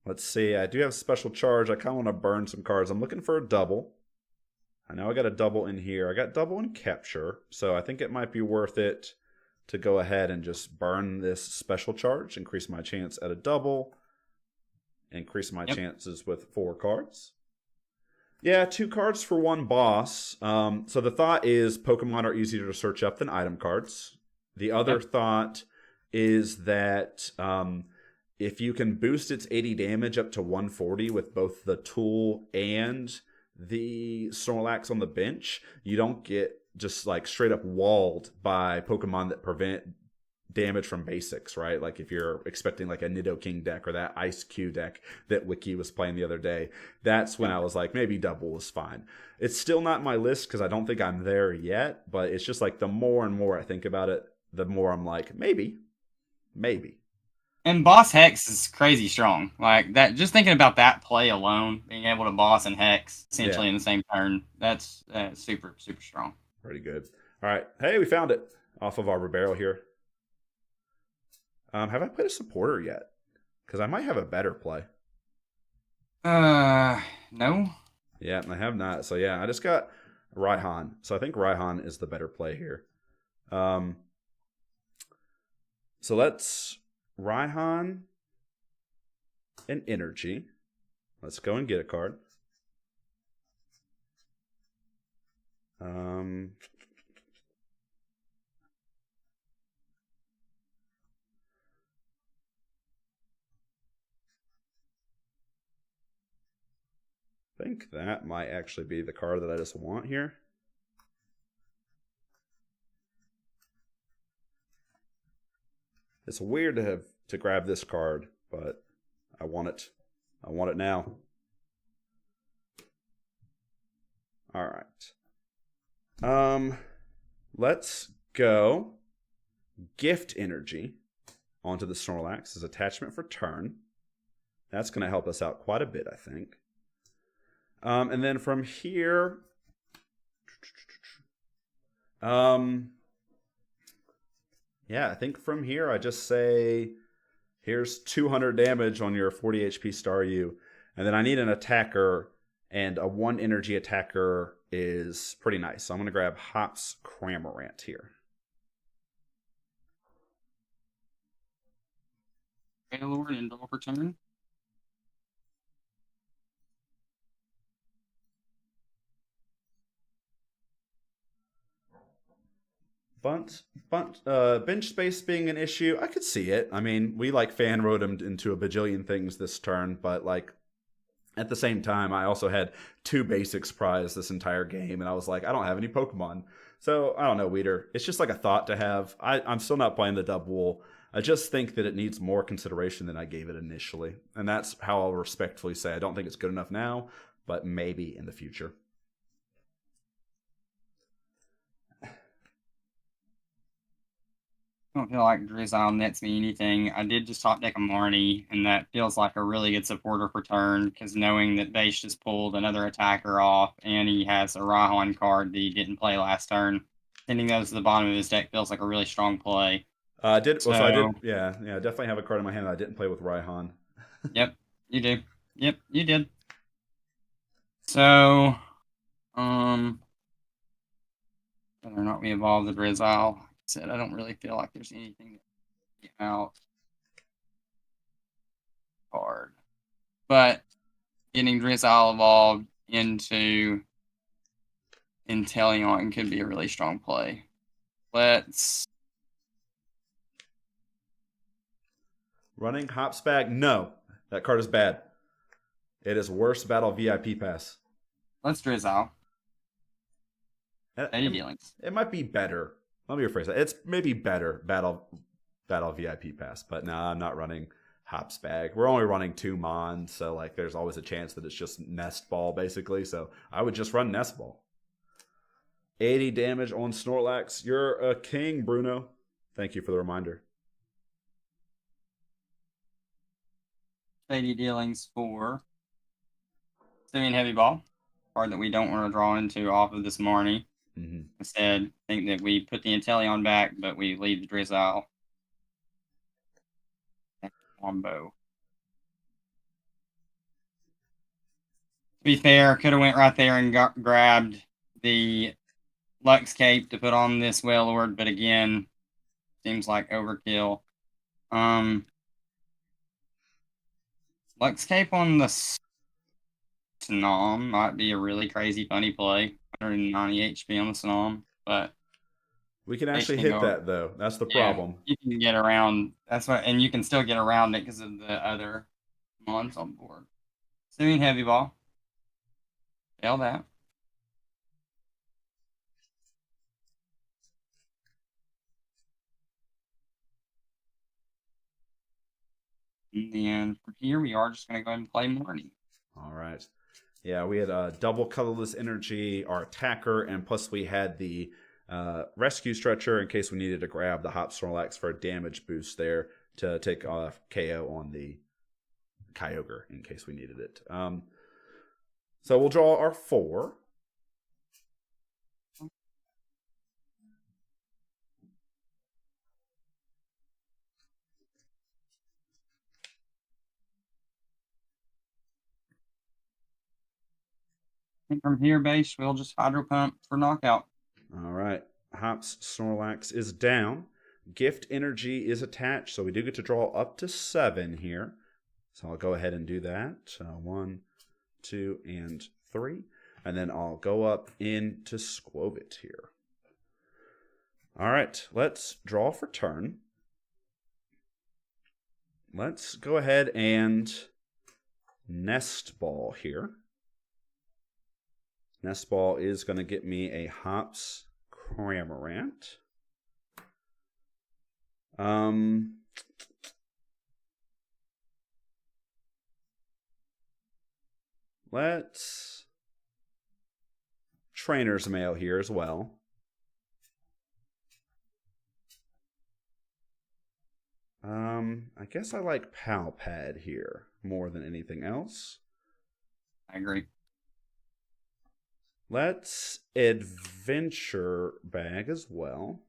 [SPEAKER 1] Let's see. I do have special charge. I kind of want to burn some cards. I'm looking for a double. I know I got a double in here. I got double in Capture, so I think it might be worth it to go ahead and just burn this special charge, increase my chance at a double, increase my chances with 4 cards. Yeah, 2 cards for 1 boss. So the thought is Pokemon are easier to search up than item cards. The other thought is that if you can boost its 80 damage up to 140 with both the tool and the Snorlax on the bench, you don't get just like straight up walled by Pokemon that prevent damage from basics, right? Like if you're expecting like a Nidoking deck or that Ice Q deck that Wiki was playing the other day, that's when I was like, maybe double is fine. It's still not my list because I don't think I'm there yet, but it's just like the more and more I think about it, the more I'm like, maybe.
[SPEAKER 2] And Boss Hex is crazy strong. Like that, just thinking about that play alone, being able to Boss and Hex essentially in the same turn, that's super, super strong.
[SPEAKER 1] Pretty good. All right. Hey, we found it off of our barrel here. Have I played a supporter yet? Because I might have a better play.
[SPEAKER 2] No.
[SPEAKER 1] Yeah, I have not. So yeah, I just got Raihan. So I think Raihan is the better play here. So let's Raihan and Energy. Let's go and get a card. I think that might actually be the card that I just want here. It's weird to have to grab this card, but I want it. I want it now. All right. let's go gift energy onto the Snorlax as attachment for turn. That's going to help us out quite a bit, I think. And then from here, yeah, I think from here I just say, here's 200 damage on your 40 HP Staryu. And then I need an attacker, and a 1 energy attacker is pretty nice. So I'm going to grab Hop's Cramorant here.
[SPEAKER 2] Wailord and draw for turn.
[SPEAKER 1] Bench space being an issue, I could see it. I mean, we like fan rode him into a bajillion things this turn, but like at the same time, I also had 2 basics prize this entire game, and I was like, I don't have any Pokemon. So I don't know, Weeder. It's just like a thought to have. I'm still not playing the double. I just think that it needs more consideration than I gave it initially. And that's how I'll respectfully say I don't think it's good enough now, but maybe in the future.
[SPEAKER 2] I don't feel like Drizzile nets me anything. I did just top deck a Marnie, and that feels like a really good supporter for turn, because knowing that Base just pulled another attacker off, and he has a Raihan card that he didn't play last turn, sending those to the bottom of his deck feels like a really strong play.
[SPEAKER 1] I did. So I did. Yeah. Definitely have a card in my hand that I didn't play with Raihan.
[SPEAKER 2] Yep, you do. Yep, you did. So, whether or not we evolve the Drizzile, like I said, I don't really feel like there's anything out card, but getting Drizzile evolved into Inteleon could be a really strong play. Let's
[SPEAKER 1] running Hop's Bag. No, that card is bad. It is worse battle VIP pass.
[SPEAKER 2] Let's Drizzile. Any dealings?
[SPEAKER 1] It might be better. Let me rephrase that. It's maybe better battle VIP pass, but no, I'm not running Hop's Bag. We're only running 2 Mon, so like there's always a chance that it's just Nest Ball basically. So I would just run Nest Ball. 80 damage on Snorlax. You're a king, Bruno. Thank you for the reminder.
[SPEAKER 2] 80 dealings for Simeon Heavy Ball, card that we don't want to draw into off of this Marnie.
[SPEAKER 1] Mm-hmm.
[SPEAKER 2] Instead, I think that we put the Inteleon back, but we leave the Drizzile. Combo. To be fair, could have went right there and grabbed the Lux Cape to put on this Wailord, but again, seems like overkill. Lux Cape on the Snom might be a really crazy funny play. 190 HP on the Snom, but
[SPEAKER 1] we can actually hit that though. That's the problem.
[SPEAKER 2] You can get around. That's what, and you can still get around it because of the other Mons on board. Simeon Heavy Ball. Fail that. And then from here, we are just going to go ahead and play Marnie.
[SPEAKER 1] All right. Yeah, we had a double colorless energy, our attacker, and plus we had the rescue stretcher in case we needed to grab the Hop Snorlax for a damage boost there to take off KO on the Kyogre in case we needed it. So we'll draw our 4.
[SPEAKER 2] And from here, Base, we'll just Hydro Pump for knockout.
[SPEAKER 1] All right. Hop's Snorlax is down. Gift energy is attached, so we do get to draw up to 7 here. So I'll go ahead and do that. 1, 2, and 3. And then I'll go up into Squovit here. All right, let's draw for turn. Let's go ahead and Nest Ball here. Nest Ball is going to get me a Hop's Cramorant. Let's Trainer's Mail here as well. I guess I like Pal Pad here more than anything else.
[SPEAKER 2] I agree.
[SPEAKER 1] Let's adventure bag as well.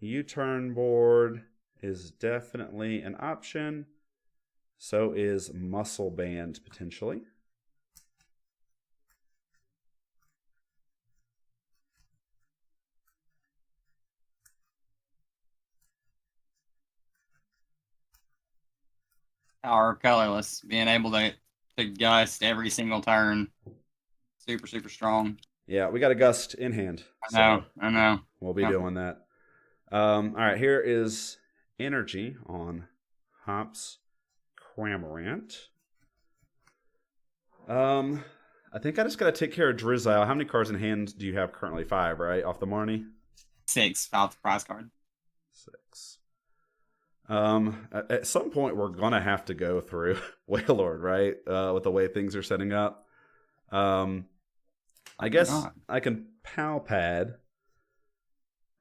[SPEAKER 1] U-turn board is definitely an option. So is muscle band potentially.
[SPEAKER 2] Or colorless, being able to gust every single turn. Super, super strong.
[SPEAKER 1] Yeah, we got a gust in hand.
[SPEAKER 2] I know.
[SPEAKER 1] We'll be doing that. All right, here is energy on Hops Cramorant. I think I just got to take care of Drizzile. How many cards in hand do you have currently? 5, right? Off the Marnie?
[SPEAKER 2] 6 off the prize card.
[SPEAKER 1] 6. At some point, we're going to have to go through Wailord, right? With the way things are setting up. I guess I can Pal Pad.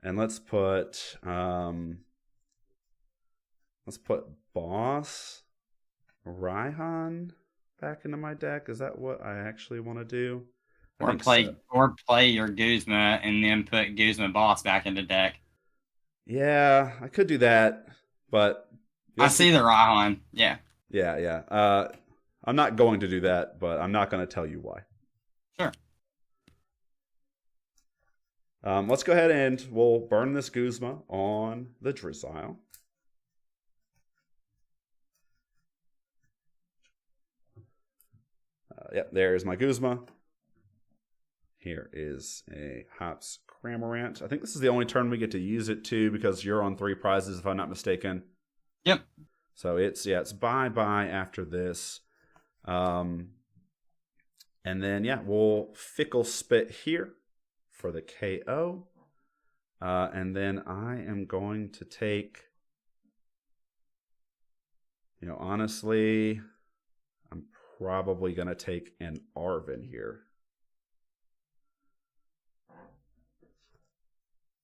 [SPEAKER 1] And let's put Boss Raihan back into my deck. Is that what I actually want to do?
[SPEAKER 2] Or play your Guzma and then put Guzma Boss back into deck.
[SPEAKER 1] Yeah, I could do that, but
[SPEAKER 2] I see the Raihan. Yeah.
[SPEAKER 1] Yeah. I'm not going to do that, but I'm not going to tell you why.
[SPEAKER 2] Sure.
[SPEAKER 1] Let's go ahead and we'll burn this Guzma on the Drizzile. Yep, there's my Guzma. Here is a Hops Cramorant. I think this is the only turn we get to use it too, because you're on 3 prizes, if I'm not mistaken.
[SPEAKER 2] Yep.
[SPEAKER 1] So it's bye-bye after this. And then, we'll Fickle Spit here for the KO. And then I am going to take, honestly, I'm probably going to take an Arven here.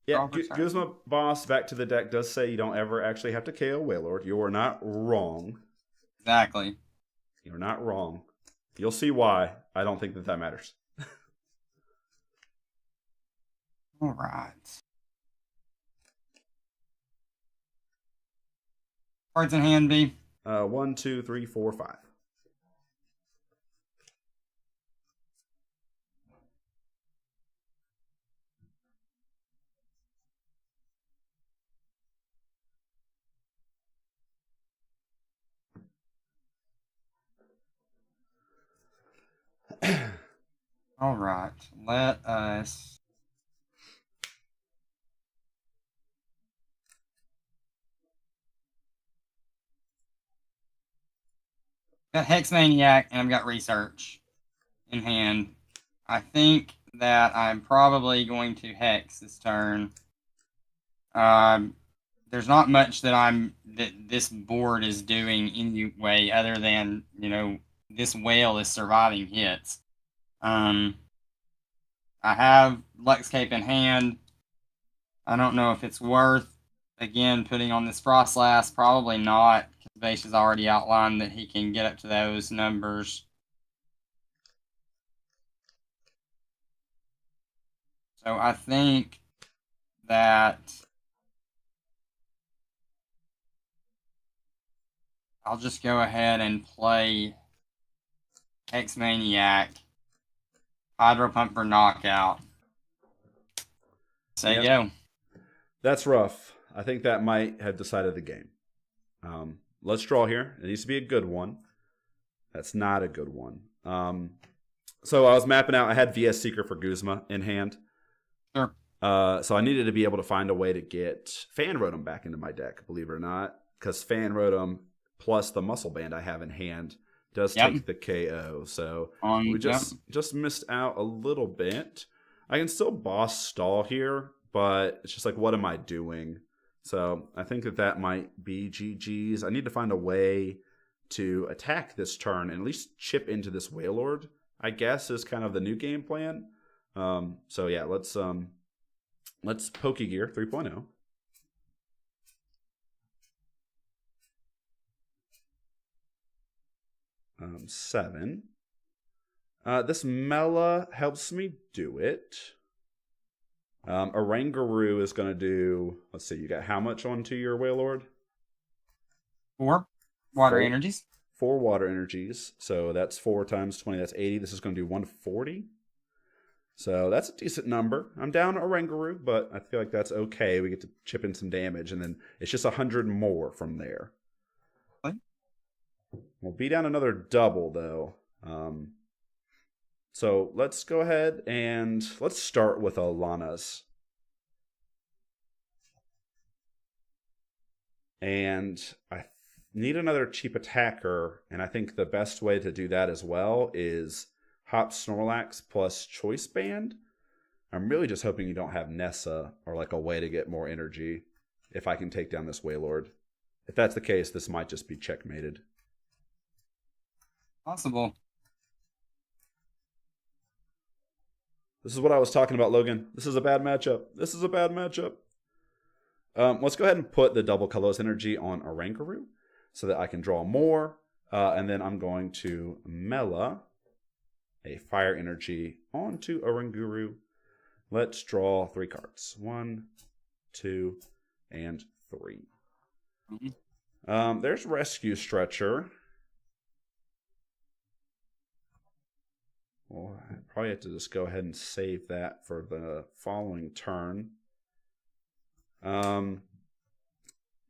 [SPEAKER 1] Yeah, Guzma Boss back to the deck does say you don't ever actually have to KO Wailord. You are not wrong.
[SPEAKER 2] Exactly.
[SPEAKER 1] You're not wrong. You'll see why. I don't think that matters.
[SPEAKER 2] All right. Cards in hand, B.
[SPEAKER 1] 1, 2, 3, 4, 5.
[SPEAKER 2] All right. Let us. Got Hex Maniac and I've got Research in hand. I think that I'm probably going to Hex this turn. There's not much that this board is doing anyway, other than this whale is surviving hits. I have Luxcape in hand. I don't know if it's worth again putting on this Frostlass. Probably not, because Base has already outlined that he can get up to those numbers. So I think that I'll just go ahead and play Hex Maniac, Hydro Pump for knockout. Say go.
[SPEAKER 1] That's rough. I think that might have decided the game. Let's draw here. It needs to be a good one. That's not a good one. So I was mapping out. I had VS Seeker for Guzma in hand.
[SPEAKER 2] Sure.
[SPEAKER 1] So I needed to be able to find a way to get Fan Rotom back into my deck, believe it or not. Because Fan Rotom plus the Muscle Band I have in hand does take the KO. So we just missed out a little bit. I can still boss stall here, but it's just like, what am I doing? So I think that might be GG's. I need to find a way to attack this turn and at least chip into this Wailord, I guess, is kind of the new game plan. So yeah, let's Let's Pokegear 3.0. Seven. This Mela helps me do it. Oranguru is going to do, let's see, you got how much onto your Wailord?
[SPEAKER 2] 4 water
[SPEAKER 1] 4,
[SPEAKER 2] energies.
[SPEAKER 1] 4 water energies. So that's 4 times 20, that's 80. This is going to do 140. So that's a decent number. I'm down Oranguru, but I feel like that's okay. We get to chip in some damage, and then it's just 100 more from there.
[SPEAKER 2] What?
[SPEAKER 1] We'll be down another double, though. So let's go ahead and let's start with Alana's. And I need another cheap attacker, and I think the best way to do that as well is Hop Snorlax plus Choice Band. I'm really just hoping you don't have Nessa or like a way to get more energy if I can take down this Wailord. If that's the case, this might just be checkmated.
[SPEAKER 2] Possible.
[SPEAKER 1] This is what I was talking about, Logan. This is a bad matchup. This is a bad matchup. Let's go ahead and put the double colorless energy on Oranguru so that I can draw more. And then I'm going to Mela a fire energy onto Oranguru. Let's draw 3 cards. 1, 2, and 3. There's Rescue Stretcher. Well, I probably have to just go ahead and save that for the following turn.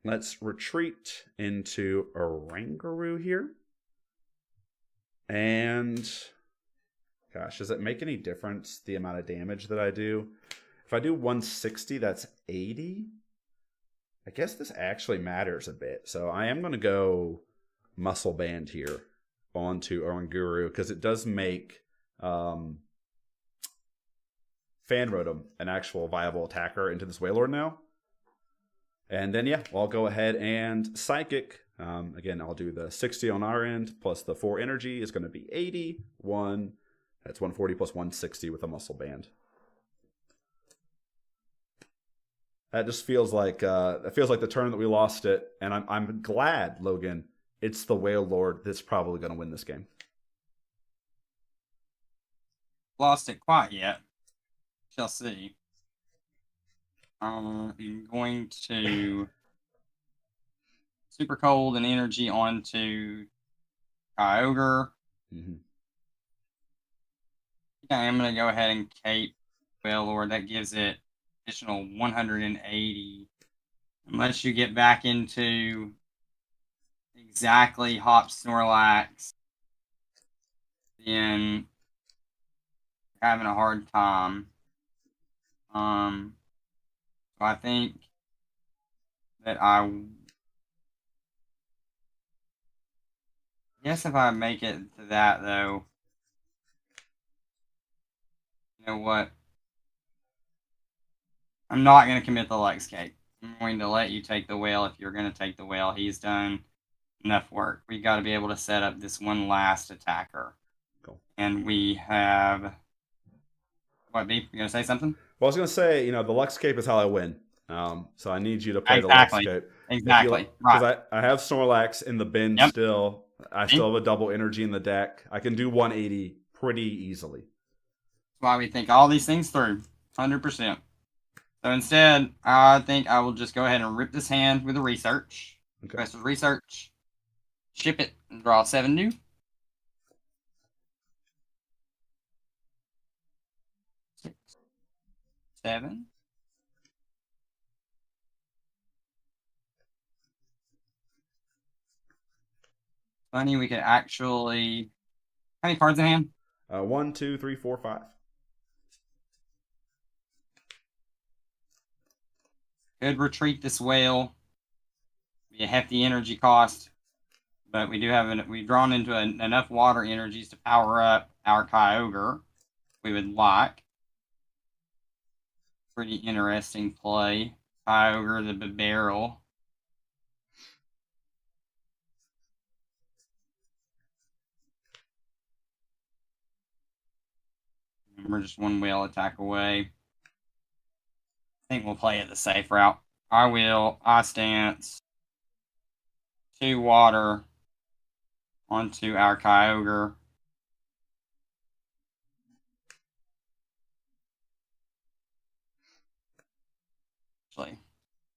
[SPEAKER 1] Let's retreat into Oranguru here. And gosh, does it make any difference the amount of damage that I do? If I do 160, that's 80. I guess this actually matters a bit. So I am going to go Muscle Band here onto Oranguru because it does make Fan Rotom an actual viable attacker into this Wailord now. And then, yeah, I'll go ahead and Psychic. Again, I'll do the 60 on our end, plus the 4 energy is going to be 80. 1, that's 140 plus 160 with a Muscle Band. That just feels like the turn that we lost it, and I'm glad, Logan, it's the Wailord that's probably going to win this game.
[SPEAKER 2] Lost it quite yet. Shall see. I'm going to Super Cold and Energy onto Kyogre.
[SPEAKER 1] Mm-hmm.
[SPEAKER 2] I am going to go ahead and Cape Wailord. That gives it additional 180. Unless you get back into exactly Hop Snorlax, then you're having a hard time. So I think that guess if I make it to that, though, you know what? I'm not going to commit the Lex Cape. I'm going to let you take the whale if you're going to take the whale. He's done enough work. We've got to be able to set up this one last attacker.
[SPEAKER 1] Cool.
[SPEAKER 2] And we have... What, Beep? You going to say something?
[SPEAKER 1] Well, I was going to say, the Lux Cape is how I win. So I need you to play
[SPEAKER 2] Exactly.
[SPEAKER 1] the Lux Cape.
[SPEAKER 2] Exactly.
[SPEAKER 1] Because
[SPEAKER 2] right.
[SPEAKER 1] I have Snorlax in the bin still. I still have a double energy in the deck. I can do 180 pretty easily.
[SPEAKER 2] That's why we think all these things through. 100%. So instead, I think I will just go ahead and rip this hand with a research.
[SPEAKER 1] Okay.
[SPEAKER 2] Rest with research. Ship it and draw 7 new. 6, 7. Funny, we could actually... How many cards in hand?
[SPEAKER 1] 1, 2, 3, 4, 5.
[SPEAKER 2] Could retreat this whale. Be a hefty energy cost. But we do have we've drawn into enough water energies to power up our Kyogre. We would like. Pretty interesting play. Kyogre the barrel. We're just one whale attack away. think we'll play it the safe route. I will I stance 2 water onto our Kyogre. Actually,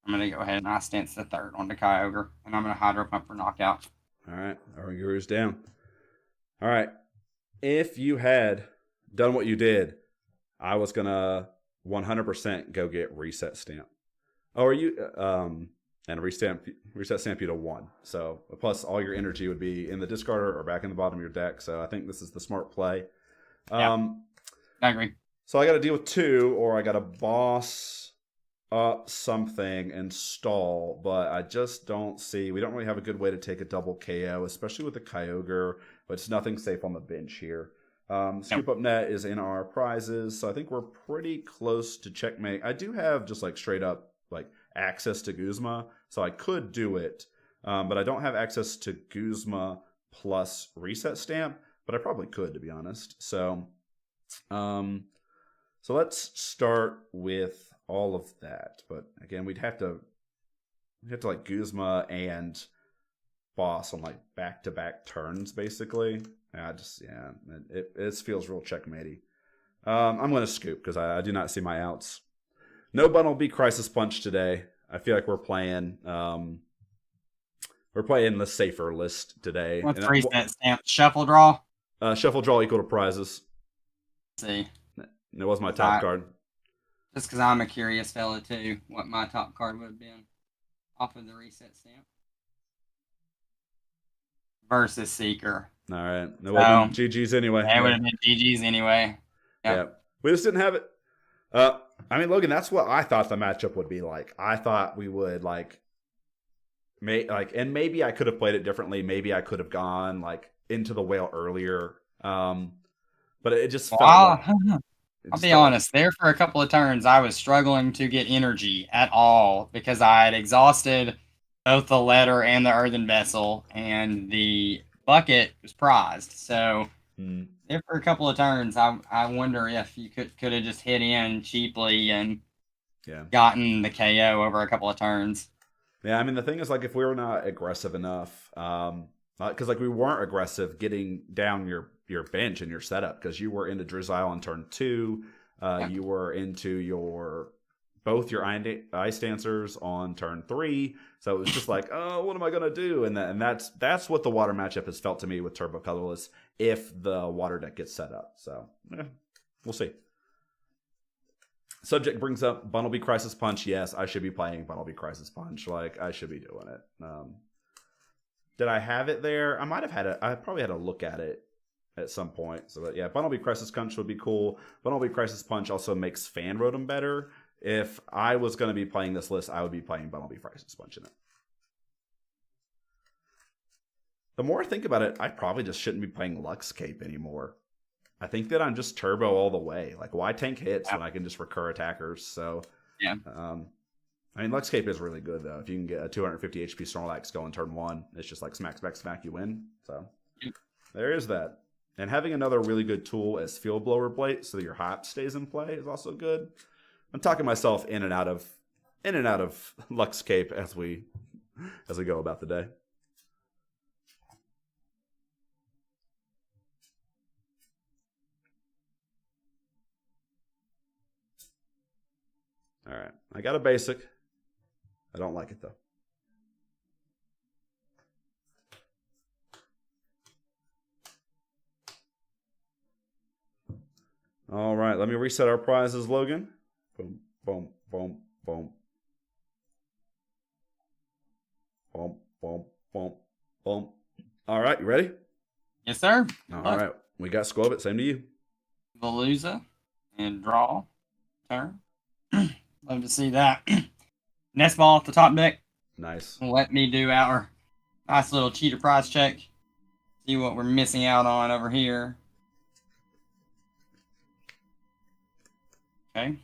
[SPEAKER 2] I'm going to go ahead and I stance the 3rd onto Kyogre, and I'm going to Hydro Pump for knockout.
[SPEAKER 1] All right, our guru's down. All right, if you had done what you did, I was gonna 100% go get reset stamp. Oh, are you and reset stamp you to 1. So plus all your energy would be in the discarder or back in the bottom of your deck. So I think this is the smart play.
[SPEAKER 2] Yeah, I agree.
[SPEAKER 1] So I got to deal with 2, or I got to boss up something and stall. But I just don't see. We don't really have a good way to take a double KO, especially with the Kyogre. But it's nothing safe on the bench here. Scoop Up Net is in our prizes, so I think we're pretty close to checkmate. I do have just like straight up like access to Guzma, so I could do it, but I don't have access to Guzma plus reset stamp, but I probably could, to be honest. So let's start with all of that. But again, we'd have to like Guzma and boss on like back-to-back turns, basically. It feels real checkmatey. I'm going to scoop because I do not see my outs. No Bundle B Crisis Punch today. I feel like we're playing the safer list today.
[SPEAKER 2] What's reset stamp? Shuffle draw?
[SPEAKER 1] Shuffle draw equal to prizes.
[SPEAKER 2] Let's see.
[SPEAKER 1] It was my top card.
[SPEAKER 2] Just because I'm a curious fella too, what my top card would have been off of the reset stamp. Versus Seeker.
[SPEAKER 1] All right. It would have been GG's anyway.
[SPEAKER 2] It would have been GG's anyway. Yep.
[SPEAKER 1] Yeah. We just didn't have it. I mean, Logan, that's what I thought the matchup would be like. I thought we would and maybe I could have played it differently. Maybe I could have gone like into the whale earlier. But it just felt
[SPEAKER 2] I'll be honest. There for a couple of turns, I was struggling to get energy at all because I had exhausted both the letter and the earthen vessel, and the bucket was prized. So there for a couple of turns, I wonder if you could have just hit in cheaply and gotten the KO over a couple of turns.
[SPEAKER 1] Yeah, I mean, the thing is, like, if we were not aggressive enough, because like we weren't aggressive getting down your bench and your setup, because you were into Drizzile on turn 2, you were into both your Ice Dancers on turn 3, so it was just like, oh, what am I gonna do? And that's what the water matchup has felt to me with Turbo Colorless if the water deck gets set up. So we'll see. Subject brings up Bundle B Crisis Punch. Yes, I should be playing Bundle B Crisis Punch. Like, I should be doing it. Did I have it there? I might have had it. I probably had a look at it at some point. So, but yeah, Bundle B Crisis Punch would be cool. Bundle B Crisis Punch also makes Fan Rotom better. If I was going to be playing this list, I would be playing Bundle B Crisis Punch in it. The more I think about it, I probably just shouldn't be playing Luxcape anymore. I think that I'm just turbo all the way. Like, why tank hits when I can just recur attackers? So,
[SPEAKER 2] yeah.
[SPEAKER 1] I mean, Luxcape is really good, though. If you can get a 250 HP Snorlax going turn 1, it's just like smack, smack, smack, you win. So, there is that. And having another really good tool as Field Blower Blade so that your hop stays in play is also good. I'm talking myself in and out of Luxcape as we go about the day. All right, I got a basic. I don't like it though. All right, let me reset our prizes, Logan. Boom, boom, boom, boom. Boom, boom, boom, boom. All right, you ready?
[SPEAKER 2] Yes, sir.
[SPEAKER 1] All right, we got Squabit. Same to you.
[SPEAKER 2] Veluza and draw turn. Love to see that. Nest ball off the top deck.
[SPEAKER 1] Nice.
[SPEAKER 2] Let me do our nice little cheater prize check. See what we're missing out on over here. Okay.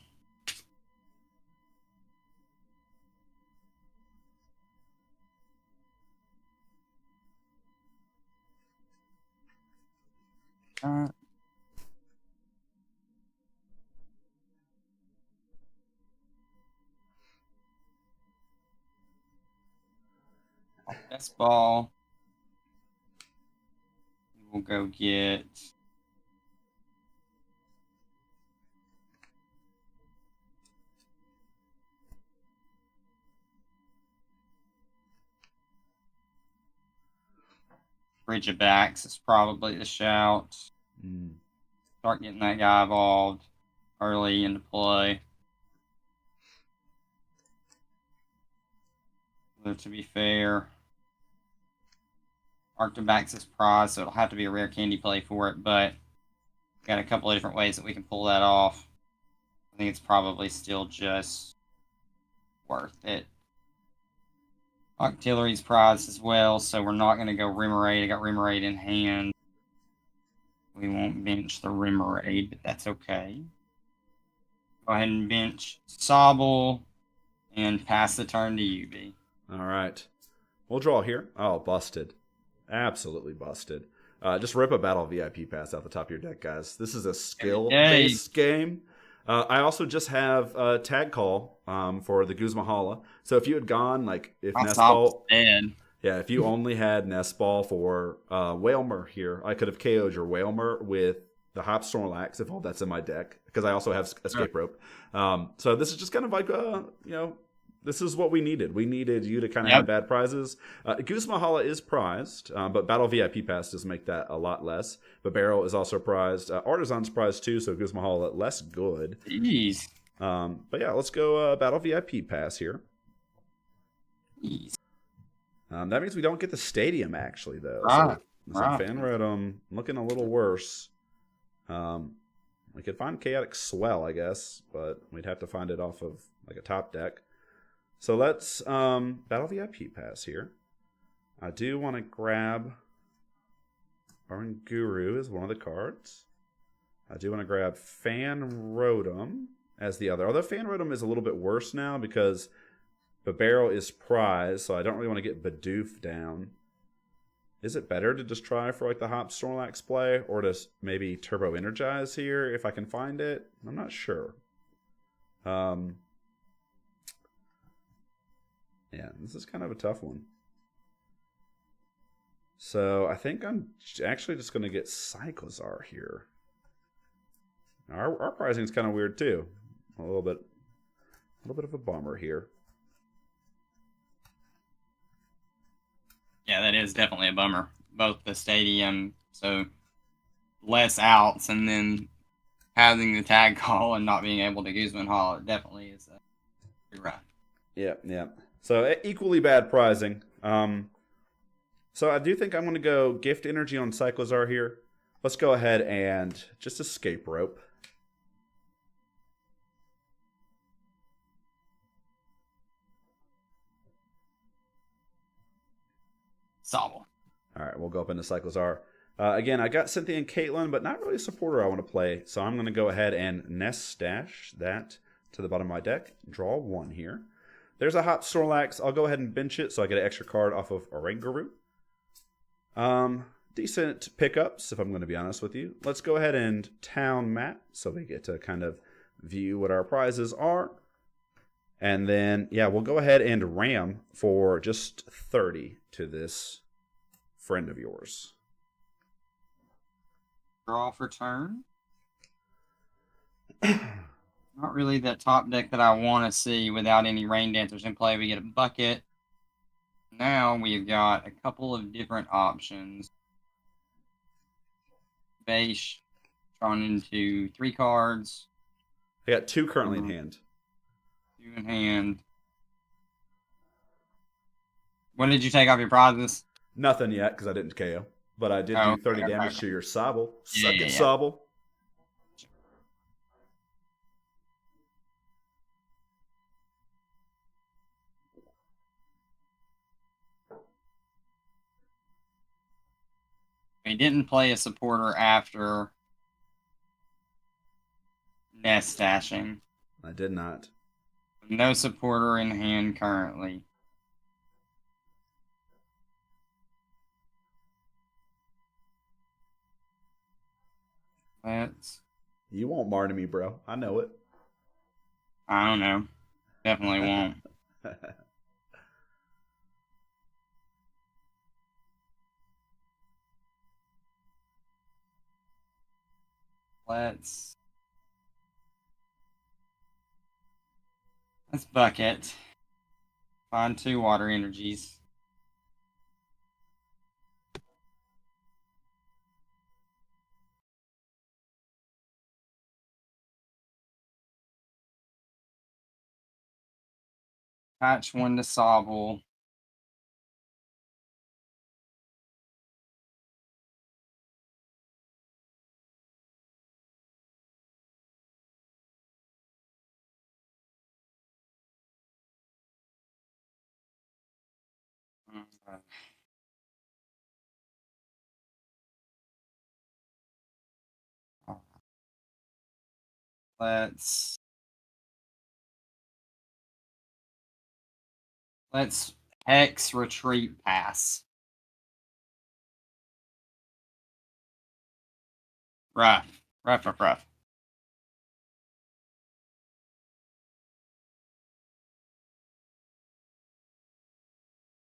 [SPEAKER 2] Best ball. We'll go get. Ridgebacks is probably the shout. Start getting that guy involved early into play. But to be fair, Arctobacks is prize, so it'll have to be a rare candy play for it, but got a couple of different ways that we can pull that off. I think it's probably still just worth it. Octillery's prize as well, so we're not going to go Remoraid. I got Remoraid in hand. We won't bench the Remoraid, but that's okay. Go ahead and bench Sobble and pass the turn to you, B.
[SPEAKER 1] All right. We'll draw here. Oh, busted. Absolutely busted. Just rip a battle VIP pass out the top of your deck, guys. This is a skill-based game. I also just have Tag Call for the Guzmahala. So if you had gone, like, if Nestball... Yeah, if you only had Nestball for Wailmer here, I could have KO'd your Wailmer with the Hop Snorlax, if all that's in my deck, because I also have Escape Rope. So this is just kind of like, this is what we needed. We needed you to kind of have bad prizes. Guzmahala is prized, but Battle VIP Pass does make that a lot less. But Barrel is also prized. Artisan's prized too, so Guzmahala less good.
[SPEAKER 2] Jeez.
[SPEAKER 1] But yeah, let's go Battle VIP Pass here.
[SPEAKER 2] Jeez.
[SPEAKER 1] That means we don't get the Stadium, actually, though.
[SPEAKER 2] Right.
[SPEAKER 1] So Fanrotom looking a little worse. We could find Chaotic Swell, I guess, but we'd have to find it off of like a top deck. So let's Battle VIP Pass here. I do want to grab Oranguru as one of the cards. I do want to grab Fanrotom as the other. Although Fanrotom is a little bit worse now because Barrel is prized, so I don't really want to get Bidoof down. Is it better to just try for like the Hop Snorlax play, or to maybe Turbo Energize here if I can find it? I'm not sure. Yeah, this is kind of a tough one. So I think I'm actually just going to get Cyclizar here. Our pricing is kind of weird too. A little bit of a bummer here.
[SPEAKER 2] Yeah, that is definitely a bummer. Both the Stadium, so less outs, and then having the Tag Call and not being able to Guzmahala, it definitely is pretty rough.
[SPEAKER 1] Yeah. So equally bad pricing. So I do think I'm going to go Gift Energy on Cyclizar here. Let's go ahead and just Escape Rope.
[SPEAKER 2] Sobble.
[SPEAKER 1] All right, we'll go up into Cyclizar. Again, I got Cynthia and Caitlin, but not really a supporter I want to play. So I'm going to go ahead and Nest Stash that to the bottom of my deck. Draw one here. There's a Hop Snorlax. I'll go ahead and bench it so I get an extra card off of Oranguru. Decent pickups, if I'm going to be honest with you. Let's go ahead and Town Map so we get to kind of view what our prizes are. And then, yeah, we'll go ahead and ram for just 30 to this friend of yours.
[SPEAKER 2] Draw for turn. Not really that top deck that I want to see without any Rain Dancers in play. We get a bucket. Now we've got a couple of different options. Base drawn into 3 cards.
[SPEAKER 1] I got 2 currently in hand.
[SPEAKER 2] 2 in hand. When did you take off your prizes?
[SPEAKER 1] Nothing yet because I didn't KO. But I did do 30 damage to your Sobble. Suck it, Sobble.
[SPEAKER 2] We didn't play a supporter after Nest Stashing.
[SPEAKER 1] I did not.
[SPEAKER 2] No supporter in hand currently.
[SPEAKER 1] You won't marty me, bro. I know it.
[SPEAKER 2] I don't know. Definitely won't. Let's bucket. Find 2 water energies. Patch 1 to Sobble. Let's hex retreat pass. Rough. Rough.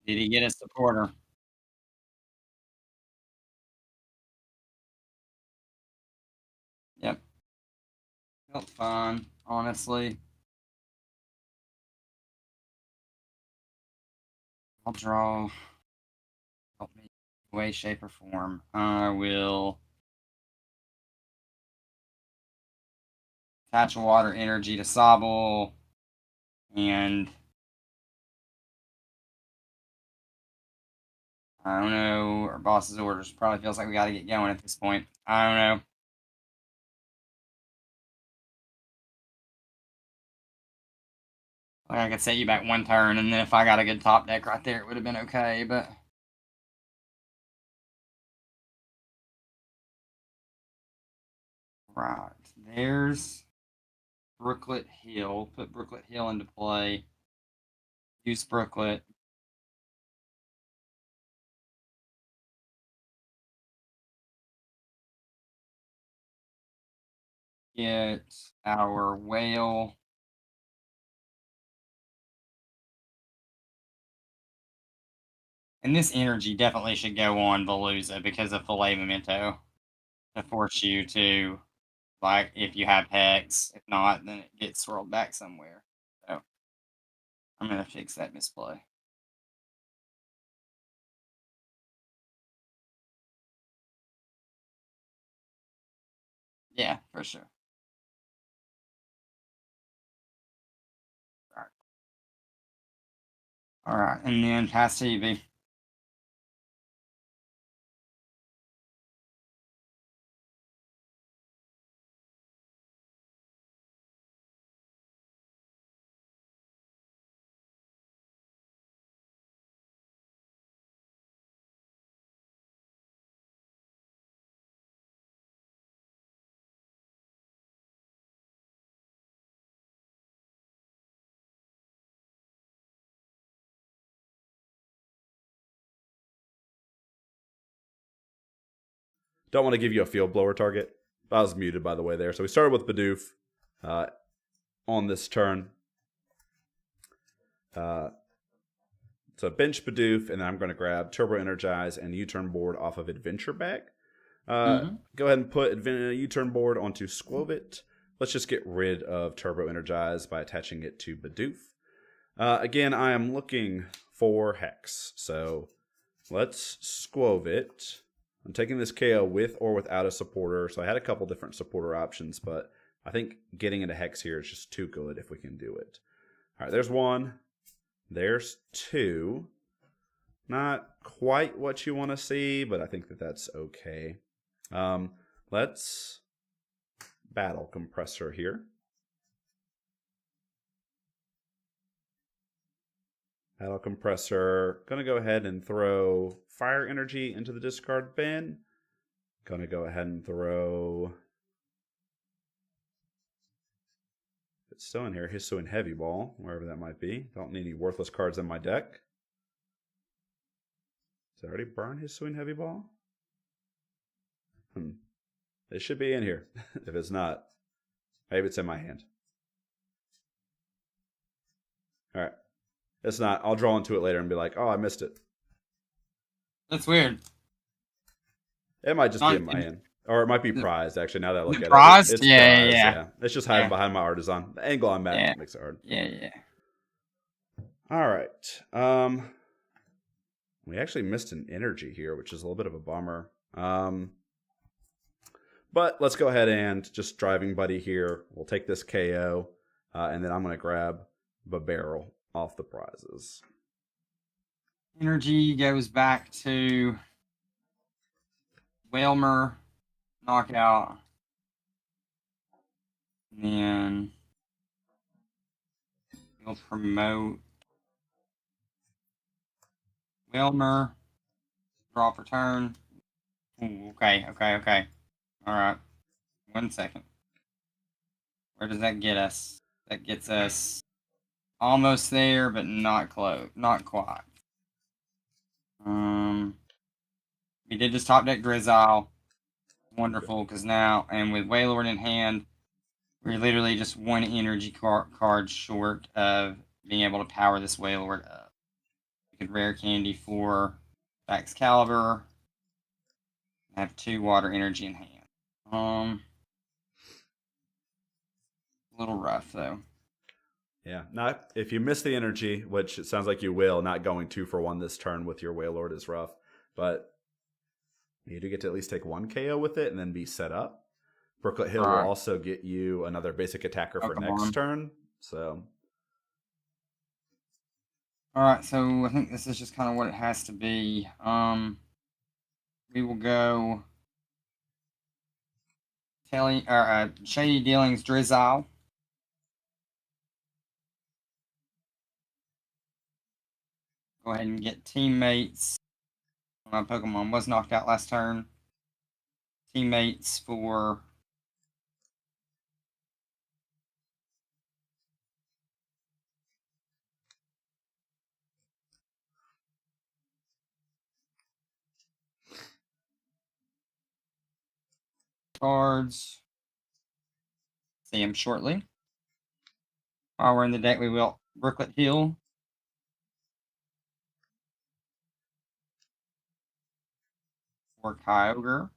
[SPEAKER 2] Did he get a supporter? Yep. Felt fine, honestly. I'll draw. Help me way, shape, or form. I will attach water energy to Sobble and I don't know. Our boss's orders probably feels like we got to get going at this point. I don't know. Like I could set you back 1 turn, and then if I got a good top deck right there, it would have been okay. But right there's Brooklet Hill. Put Brooklet Hill into play. Use Brooklet. Get our whale. And this energy definitely should go on Veluza because of Filet Memento to force you to, like, if you have Hex. If not, then it gets swirled back somewhere. So I'm going to fix that misplay. Yeah, for sure. All right, and then pass to EV.
[SPEAKER 1] Don't want to give you a field blower target. I was muted, by the way, there. So we started with Bidoof on this turn. So bench Bidoof, and then I'm going to grab Turbo Energize and U-Turn Board off of Adventure Bag. Go ahead and put U-Turn Board onto Squovit. Let's just get rid of Turbo Energize by attaching it to Bidoof. Again, I am looking for Hex. So let's Squovit. I'm taking this KO with or without a supporter. So I had a couple different supporter options, but I think getting into Hex here is just too good if we can do it. All right, there's 1. There's 2. Not quite what you want to see, but I think that that's okay. Let's Battle Compressor here. Battle Compressor. Going to go ahead and throw Fire Energy into the discard bin. Going to go ahead and throw... It's still in here. Hisuian Heavy Ball, wherever that might be. Don't need any worthless cards in my deck. Did I already burn Hisuian Heavy Ball? It should be in here. If it's not, maybe it's in my hand. All right. It's not. I'll draw into it later and be like, oh, I missed it.
[SPEAKER 2] That's weird.
[SPEAKER 1] It might just be in my hand. Or it might be prized, actually, now that I look at it.
[SPEAKER 2] Prized?
[SPEAKER 1] It's
[SPEAKER 2] Yeah,
[SPEAKER 1] prized,
[SPEAKER 2] yeah.
[SPEAKER 1] yeah. It's just hiding behind my artisan. The angle I'm at
[SPEAKER 2] Yeah.
[SPEAKER 1] makes it hard.
[SPEAKER 2] Yeah.
[SPEAKER 1] All right. We actually missed an energy here, which is a little bit of a bummer. But let's go ahead and just driving buddy here. We'll take this KO, and then I'm going to grab the barrel off the prizes.
[SPEAKER 2] Energy goes back to Wailmer, knockout. And then we'll promote Wailmer, draw for turn. Ooh, okay. All right. 1 second. Where does that get us? That gets us almost there, but not close. Not quite. We did this top deck Drizzile. Wonderful, because now, and with Wailord in hand, we're literally just one energy card short of being able to power this Wailord up. We could rare candy for Excalibur. I have 2 water energy in hand. A little rough though.
[SPEAKER 1] Yeah, not if you miss the energy, which it sounds like you will. Not going 2 for 1 this turn with your Wailord is rough, but you do get to at least take 1 KO with it and then be set up. Brooklet Hill will also get you another basic attacker for next turn. So,
[SPEAKER 2] all right. So I think this is just kind of what it has to be. We will go Shady Dealings Drizzile. Go ahead and get teammates. My Pokemon was knocked out last turn. Teammates for cards. See him shortly. While we're in the deck, we will Brooklet Hill. For Kyogre.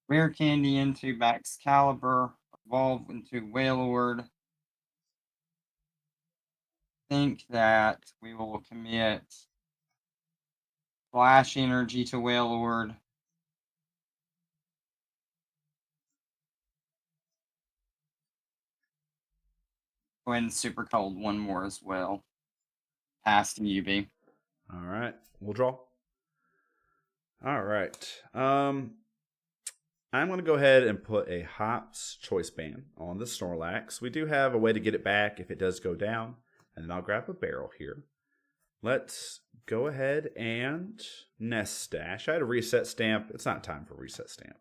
[SPEAKER 2] Rare Candy into Excalibur. Evolve into Wailord. Think that we will commit Flash Energy to Wailord. Go ahead and Super Cold 1 more as well. Past UB.
[SPEAKER 1] all right, we'll draw. All right. I'm going to go ahead and put a Hops Choice Band on the Snorlax. We do have a way to get it back if it does go down. And then I'll grab a barrel here. Let's go ahead and Nest Stash. I had a Reset Stamp. It's not time for Reset Stamp.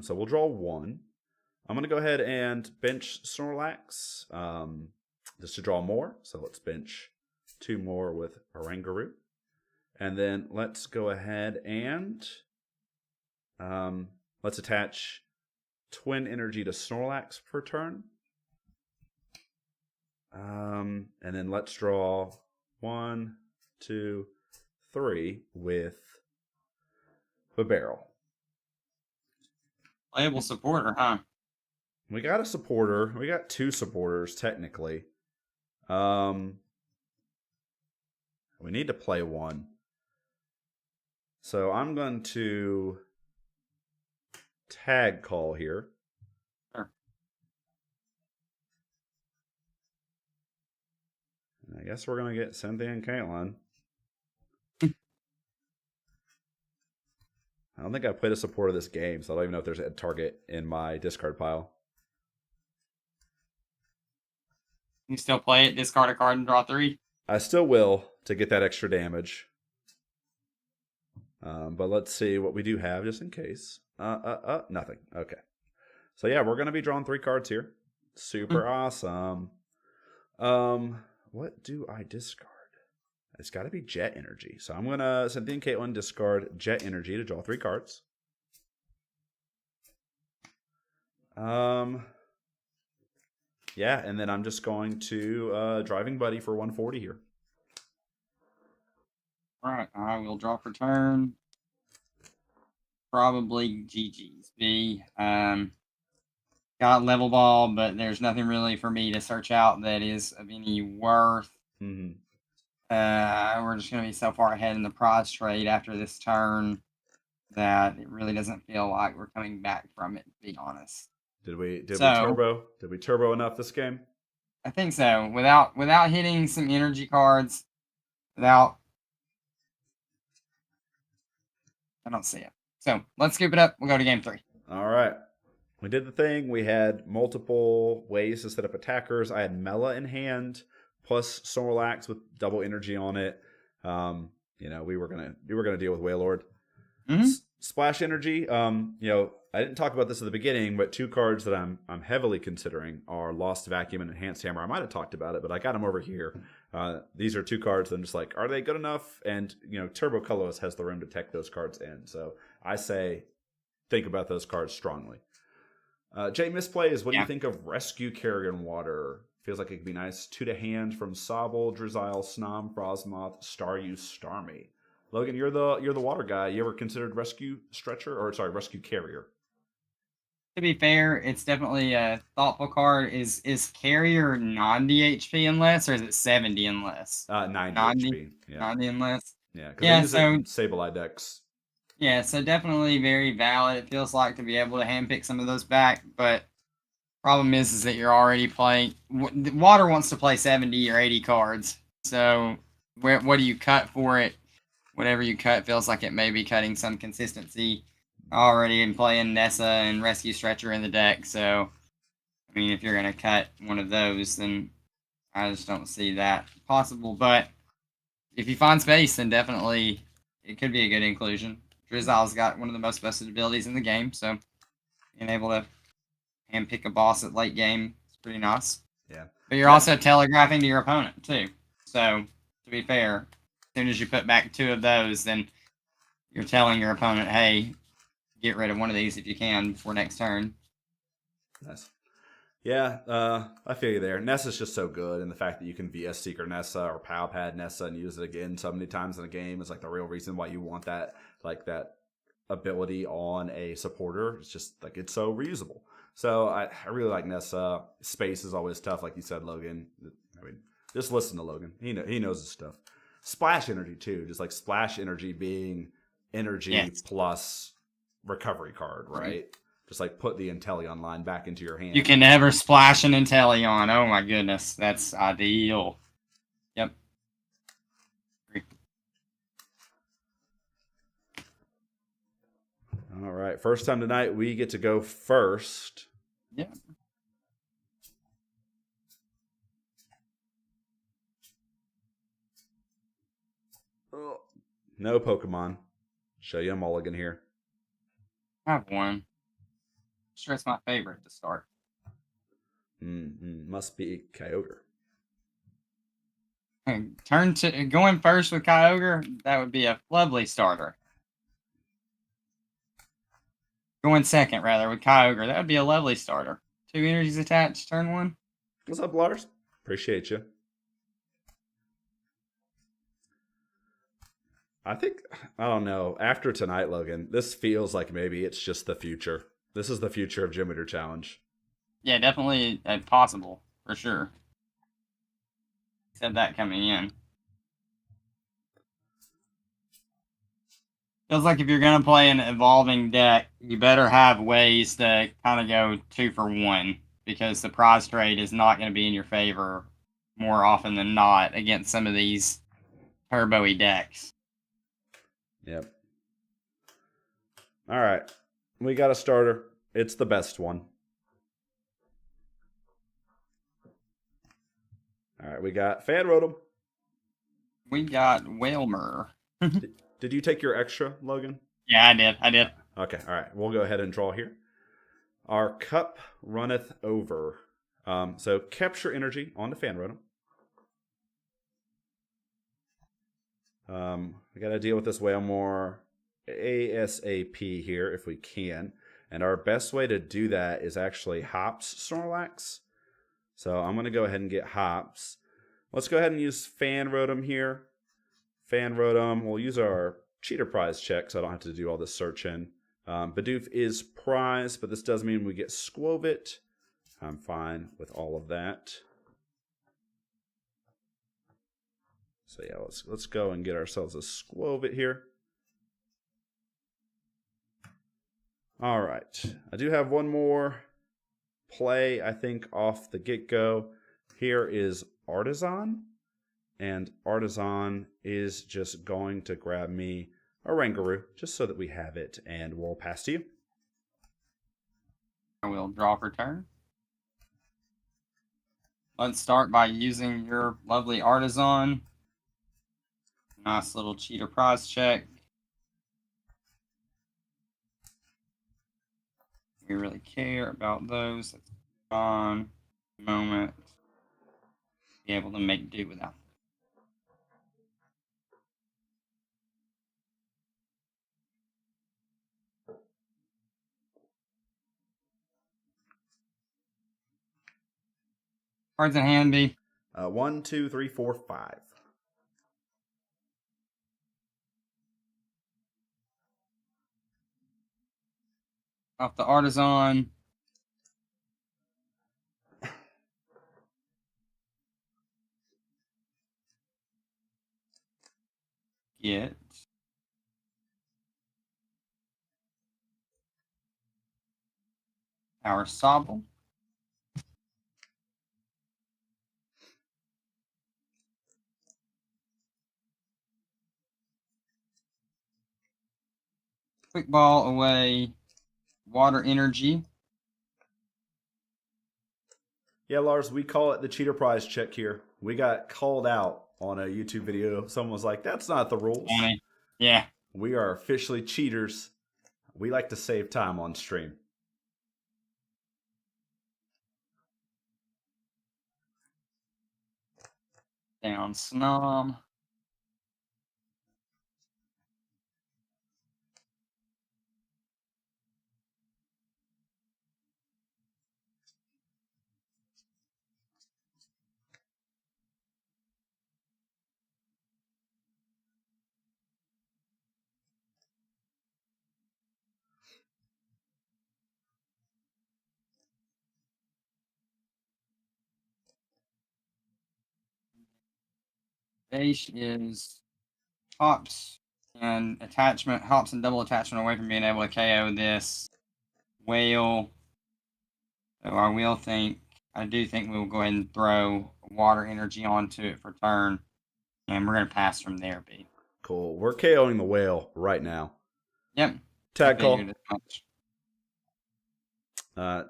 [SPEAKER 1] So we'll draw 1. I'm going to go ahead and bench Snorlax just to draw more. So let's bench 2 more with Oranguru. And then let's go ahead and let's attach Twin Energy to Snorlax per turn. And then let's draw 1, 2, 3 with the barrel.
[SPEAKER 2] Playable supporter, huh?
[SPEAKER 1] We got a supporter. We got 2 supporters, technically. We need to play 1. So I'm going to tag call here.
[SPEAKER 2] Sure.
[SPEAKER 1] I guess we're going to get Cynthia and Caitlin. I don't think I've played a support of this game, so I don't even know if there's a target in my discard pile.
[SPEAKER 2] You still play it, discard a card and draw 3?
[SPEAKER 1] I still will to get that extra damage. But let's see what we do have just in case. Nothing. Okay. So yeah, we're going to be drawing 3 cards here. Super awesome. What do I discard? It's got to be Jet Energy. So I'm gonna Cynthia and Caitlin discard Jet Energy to draw 3 cards. Yeah, and then I'm just going to Driving Buddy for 140 here.
[SPEAKER 2] All right, I will draw for turn. Probably GG's B. Got level ball, but there's nothing really for me to search out that is of any worth.
[SPEAKER 1] Mm-hmm.
[SPEAKER 2] We're just going to be so far ahead in the prize trade after this turn that it really doesn't feel like we're coming back from it, to be honest.
[SPEAKER 1] Did we turbo? Did we turbo enough this game?
[SPEAKER 2] I think so. Without hitting some energy cards, I don't see it. So let's scoop it up. We'll go to game 3.
[SPEAKER 1] All right. We did the thing. We had multiple ways to set up attackers. I had Mela in hand, plus Snorlax with double energy on it. We were gonna deal with Wailord.
[SPEAKER 2] Mm-hmm.
[SPEAKER 1] Splash energy. I didn't talk about this at the beginning, but 2 cards that I'm heavily considering are Lost Vacuum and Enhanced Hammer. I might have talked about it, but I got them over here. These are 2 cards that I'm just like, are they good enough? And Turbo Colorless has the room to tech those cards in. So I say, think about those cards strongly. Jay Misplays, what do you think of Rescue Carrion Water? Feels like it could be nice. 2 to hand from Sobble, Drizzile, Snom, Frostmoth, Staryu, Starmie. Logan, you're the water guy. You ever considered Rescue Carrier?
[SPEAKER 2] To be fair, it's definitely a thoughtful card. Is Carrier 90 HP and less, or is it 70 and less?
[SPEAKER 1] 90 HP. Yeah.
[SPEAKER 2] 90 and less.
[SPEAKER 1] Yeah, because they use it in Sableye decks.
[SPEAKER 2] Yeah, so definitely very valid. It feels like to be able to handpick some of those back, but problem is that you're already playing. Water wants to play 70 or 80 cards. So what do you cut for it? Whatever you cut feels like it may be cutting some consistency already in playing Nessa and Rescue Stretcher in the deck. So, I mean, if you're going to cut one of those, then I just don't see that possible. But if you find space, then definitely it could be a good inclusion. Drizzile's got one of the most busted abilities in the game, so being able to handpick a boss at late game is pretty nice.
[SPEAKER 1] Yeah.
[SPEAKER 2] But you're also telegraphing to your opponent, too. So, to be fair, as soon as you put back 2 of those, then you're telling your opponent, hey, get rid of one of these if you can before next turn.
[SPEAKER 1] Nice. Yeah, I feel you there. Nessa's just so good, and the fact that you can VS Seeker Nessa or Pow Pad Nessa and use it again so many times in a game is like the real reason why you want that ability on a supporter. It's just like it's so reusable. So I really like Nessa. Space is always tough, like you said, Logan. I mean, just listen to Logan. He knows his stuff. Splash energy too, just like splash energy being energy plus recovery card, right? Just like put the Inteleon line back into your hand.
[SPEAKER 2] You can never splash an Inteleon. Oh my goodness, that's ideal. Yep.
[SPEAKER 1] All right, first time tonight, we get to go first.
[SPEAKER 2] Yeah.
[SPEAKER 1] Oh, no Pokemon. Show you a mulligan here.
[SPEAKER 2] I have one. Sure, it's my favorite to start.
[SPEAKER 1] Must be Kyogre.
[SPEAKER 2] Going first with Kyogre, that would be a lovely starter. Going second, rather, with Kyogre, that would be a lovely starter. 2 energies attached, turn 1.
[SPEAKER 1] What's up, Lars? Appreciate you. I don't know. After tonight, Logan, this feels like maybe it's just the future. This is the future of Gym Leader Challenge.
[SPEAKER 2] Yeah, definitely possible, for sure. Said that coming in. Feels like if you're going to play an evolving deck, you better have ways to kind of go 2 for 1, because the prize trade is not going to be in your favor more often than not against some of these turbo-y decks.
[SPEAKER 1] Yep. All right. We got a starter. It's the best one. All right. We got Fan Rotom.
[SPEAKER 2] We got Wailmer.
[SPEAKER 1] Did you take your extra, Logan?
[SPEAKER 2] Yeah, I did.
[SPEAKER 1] Okay. All right. We'll go ahead and draw here. Our cup runneth over. So capture energy onto Fan Rotom. We got to deal with this whale more ASAP here if we can. And our best way to do that is actually Hops Snorlax. So I'm going to go ahead and get Hops. Let's go ahead and use Fan Rotom here. Fan Rotom, we'll use our Cheater Prize check so I don't have to do all this searching. Bidoof is prize, but this does mean we get Squovit. I'm fine with all of that. So yeah, let's go and get ourselves a Squovit here. All right, I do have one more play, I think, off the get-go. Here is Artisan, and Artisan is just going to grab me a Rangaroo, just so that we have it, and we'll pass to you.
[SPEAKER 2] I will draw for turn. Let's start by using your lovely Artisan. Nice little Cheater Prize check. We really care about those. That's fun. Moment. Be able to make do without. Cards in hand, B.
[SPEAKER 1] 1, 2, 3, 4, 5.
[SPEAKER 2] Off the Artisan. Get our Sobble. Quick ball away. Water energy.
[SPEAKER 1] Yeah, Lars, we call it the Cheater Prize check here. We got called out on a YouTube video. Someone was like, that's not the rules.
[SPEAKER 2] Funny. Yeah.
[SPEAKER 1] We are officially cheaters. We like to save time on stream.
[SPEAKER 2] Down Snom. Base is hops and attachment, hops and double attachment away from being able to KO this whale. So I do think we'll go ahead and throw water energy onto it for turn. And we're going to pass from there, B.
[SPEAKER 1] Cool. We're KOing the whale right now.
[SPEAKER 2] Yep.
[SPEAKER 1] Tag call.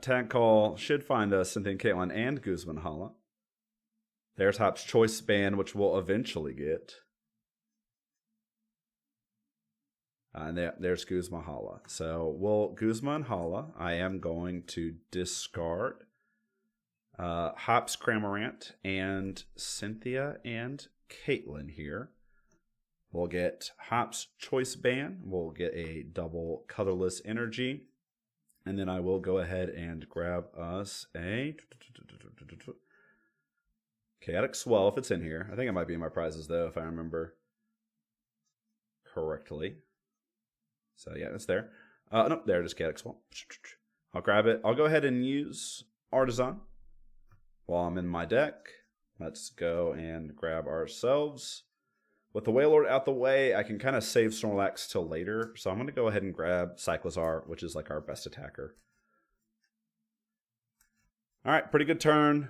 [SPEAKER 1] Tag call should find us Cynthia Caitlin and Guzman Hala. There's Hop's Choice Band, which we'll eventually get. And there's Guzman Hala. So we'll Guzman Hala. I am going to discard Hop's Cramorant and Cynthia and Caitlin here. We'll get Hop's Choice Band. We'll get a double Colorless Energy. And then I will go ahead and grab us a Chaotic Swell if it's in here. I think it might be in my prizes though, if I remember correctly. So yeah, it's there. Nope, there it is, Chaotic Swell. I'll grab it. I'll go ahead and use Artisan while I'm in my deck. Let's go and grab ourselves. With the Wailord out the way, I can kind of save Snorlax till later. So I'm going to go ahead and grab Cyclizar, which is like our best attacker. All right, pretty good turn.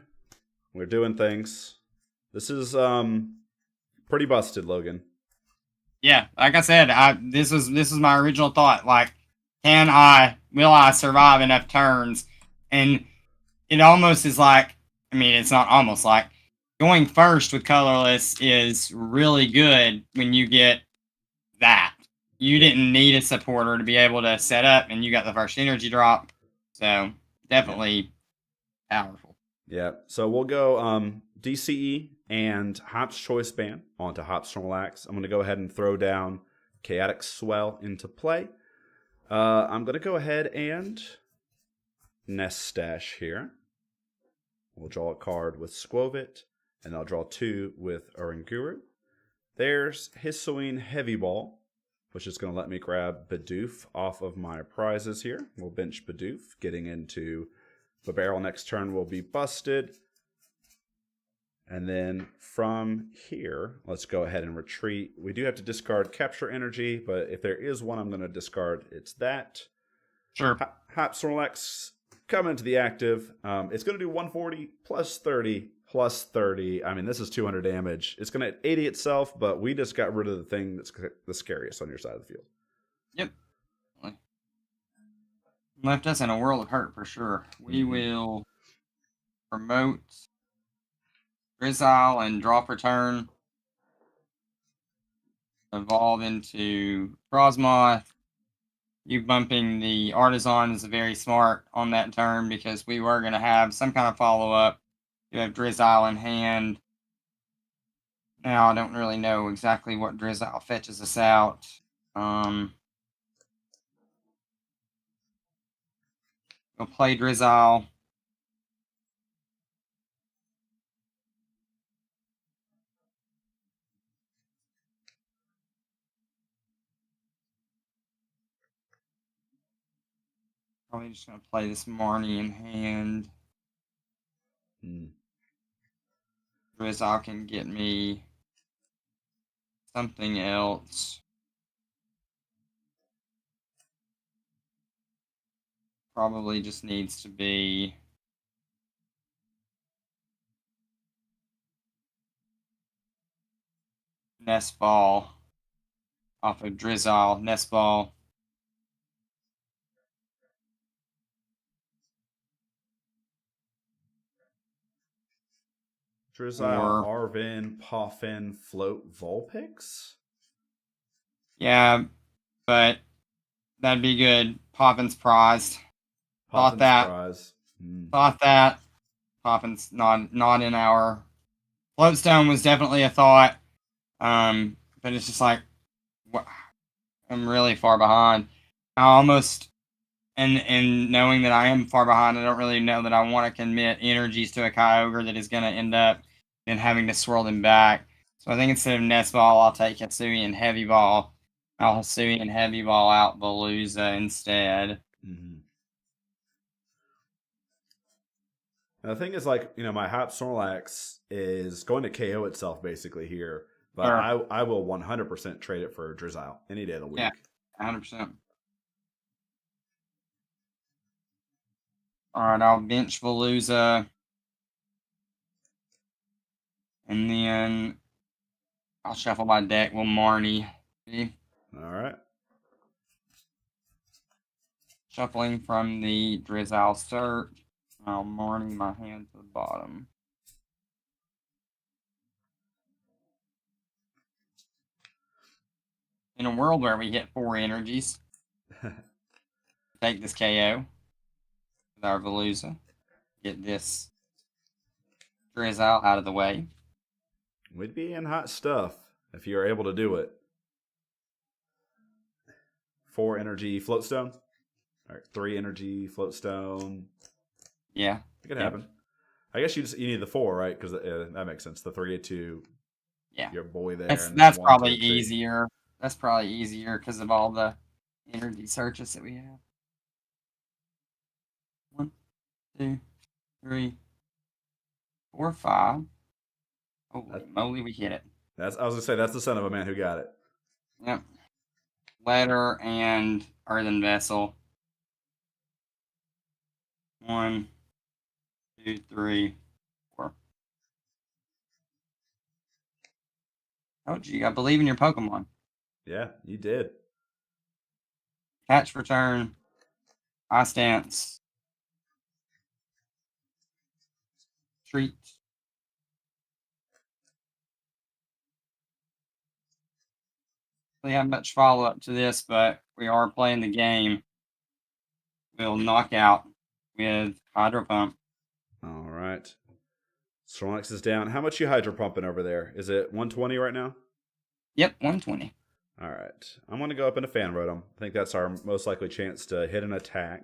[SPEAKER 1] We're doing things. This is pretty busted, Logan.
[SPEAKER 2] Yeah, like I said, this is my original thought. Like, will I survive enough turns? And it almost is like, I mean, it's not almost like, going first with Colorless is really good when you get that. You didn't need a supporter to be able to set up, and you got the first energy drop. So, definitely powerful.
[SPEAKER 1] Yeah. So we'll go DCE and Hop's Choice Band onto Hop's Snorlax. I'm going to go ahead and throw down Chaotic Swell into play. I'm going to go ahead and Nest Stash here. We'll draw a card with Squovit, and I'll draw 2 with Uranguru. There's Hisuian Heavy Ball, which is going to let me grab Bidoof off of my prizes here. We'll bench Bidoof, getting into the barrel next turn will be busted. And then from here, let's go ahead and retreat. We do have to discard Capture Energy, but if there is one I'm going to discard, it's that.
[SPEAKER 2] Sure.
[SPEAKER 1] Hop Snorlax coming into the active. It's going to do 140 plus 30 plus 30. I mean, this is 200 damage. It's going to 80 itself, but we just got rid of the thing that's the scariest on your side of the field.
[SPEAKER 2] Yep. Left us in a world of hurt for sure. We will promote Drizzile and draw for turn. Evolve into Frosmoth. You bumping the Artisan is very smart on that turn because we were going to have some kind of follow-up. You have Drizzile in hand. Now, I don't really know exactly what Drizzile fetches us out. We'll play Drizzile. Probably just going to play this Marnie in hand. Drizzile can get me something else. Probably just needs to be Nest Ball off of Drizzile. Nest Ball.
[SPEAKER 1] Drizzile, Arvin, Poffin, Float, Vulpix?
[SPEAKER 2] Yeah, but that'd be good. Poffin's prized. Thought that. Thought that. Poffin's not in our... Floatstone was definitely a thought. But it's just like... I'm really far behind. I almost... And knowing that I am far behind, I don't really know that I want to commit energies to a Kyogre that is going to end up then having to swirl them back. So I think instead of Nest Ball, I'll take Hisuian Heavy Ball. I'll Hisuian Heavy Ball out Veluza instead.
[SPEAKER 1] Now, the thing is, like, my Hop Snorlax is going to KO itself basically here, but I will 100% trade it for Drizzile any day of the week.
[SPEAKER 2] Yeah, 100%. All right, I'll bench Veluza. And then I'll shuffle my deck with Marnie. See?
[SPEAKER 1] All right.
[SPEAKER 2] Shuffling from the Drizzile Cert. I'll Marnie my hand to the bottom. In a world where we hit 4 energies, take this KO with our Veluza. Get this Drizzile out of the way.
[SPEAKER 1] We'd be in hot stuff if you were able to do it. 4 energy Floatstone. All right, 3 energy Floatstone.
[SPEAKER 2] Yeah,
[SPEAKER 1] it could happen. I guess you need the 4, right? Because that makes sense. The 3 to your boy there.
[SPEAKER 2] That's probably easier. That's probably easier because of all the energy searches that we have. 1, 2, 3, 4, 5. Holy moly, we hit it.
[SPEAKER 1] I was gonna say that's the son of a man who got it.
[SPEAKER 2] Yep. Letter and Earthen Vessel. 1, 2, 3, 4. Oh, gee, I believe in your Pokemon.
[SPEAKER 1] Yeah, you did.
[SPEAKER 2] Catch for turn. Ice Dance. Treat. We have much follow-up to this, but we are playing the game. We'll knock out with Hydro Pump.
[SPEAKER 1] All right. Snorlax is down. How much you hydro pumping over there? Is it 120 right now?
[SPEAKER 2] Yep, 120.
[SPEAKER 1] All right. I'm going to go up into Fan Rotom. I think that's our most likely chance to hit an attack.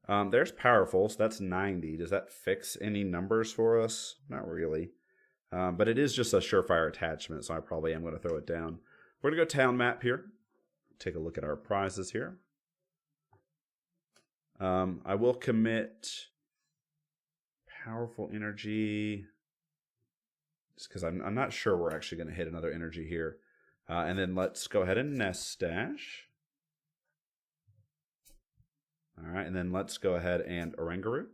[SPEAKER 1] There's Powerful, so that's 90. Does that fix any numbers for us? Not really. But it is just a surefire attachment, so I probably am going to throw it down. We're going to go Town Map here. Take a look at our prizes here. I will commit Powerful Energy, just because I'm not sure we're actually going to hit another energy here. And then let's go ahead and Nest Stash. All right, and then let's go ahead and Oranguru.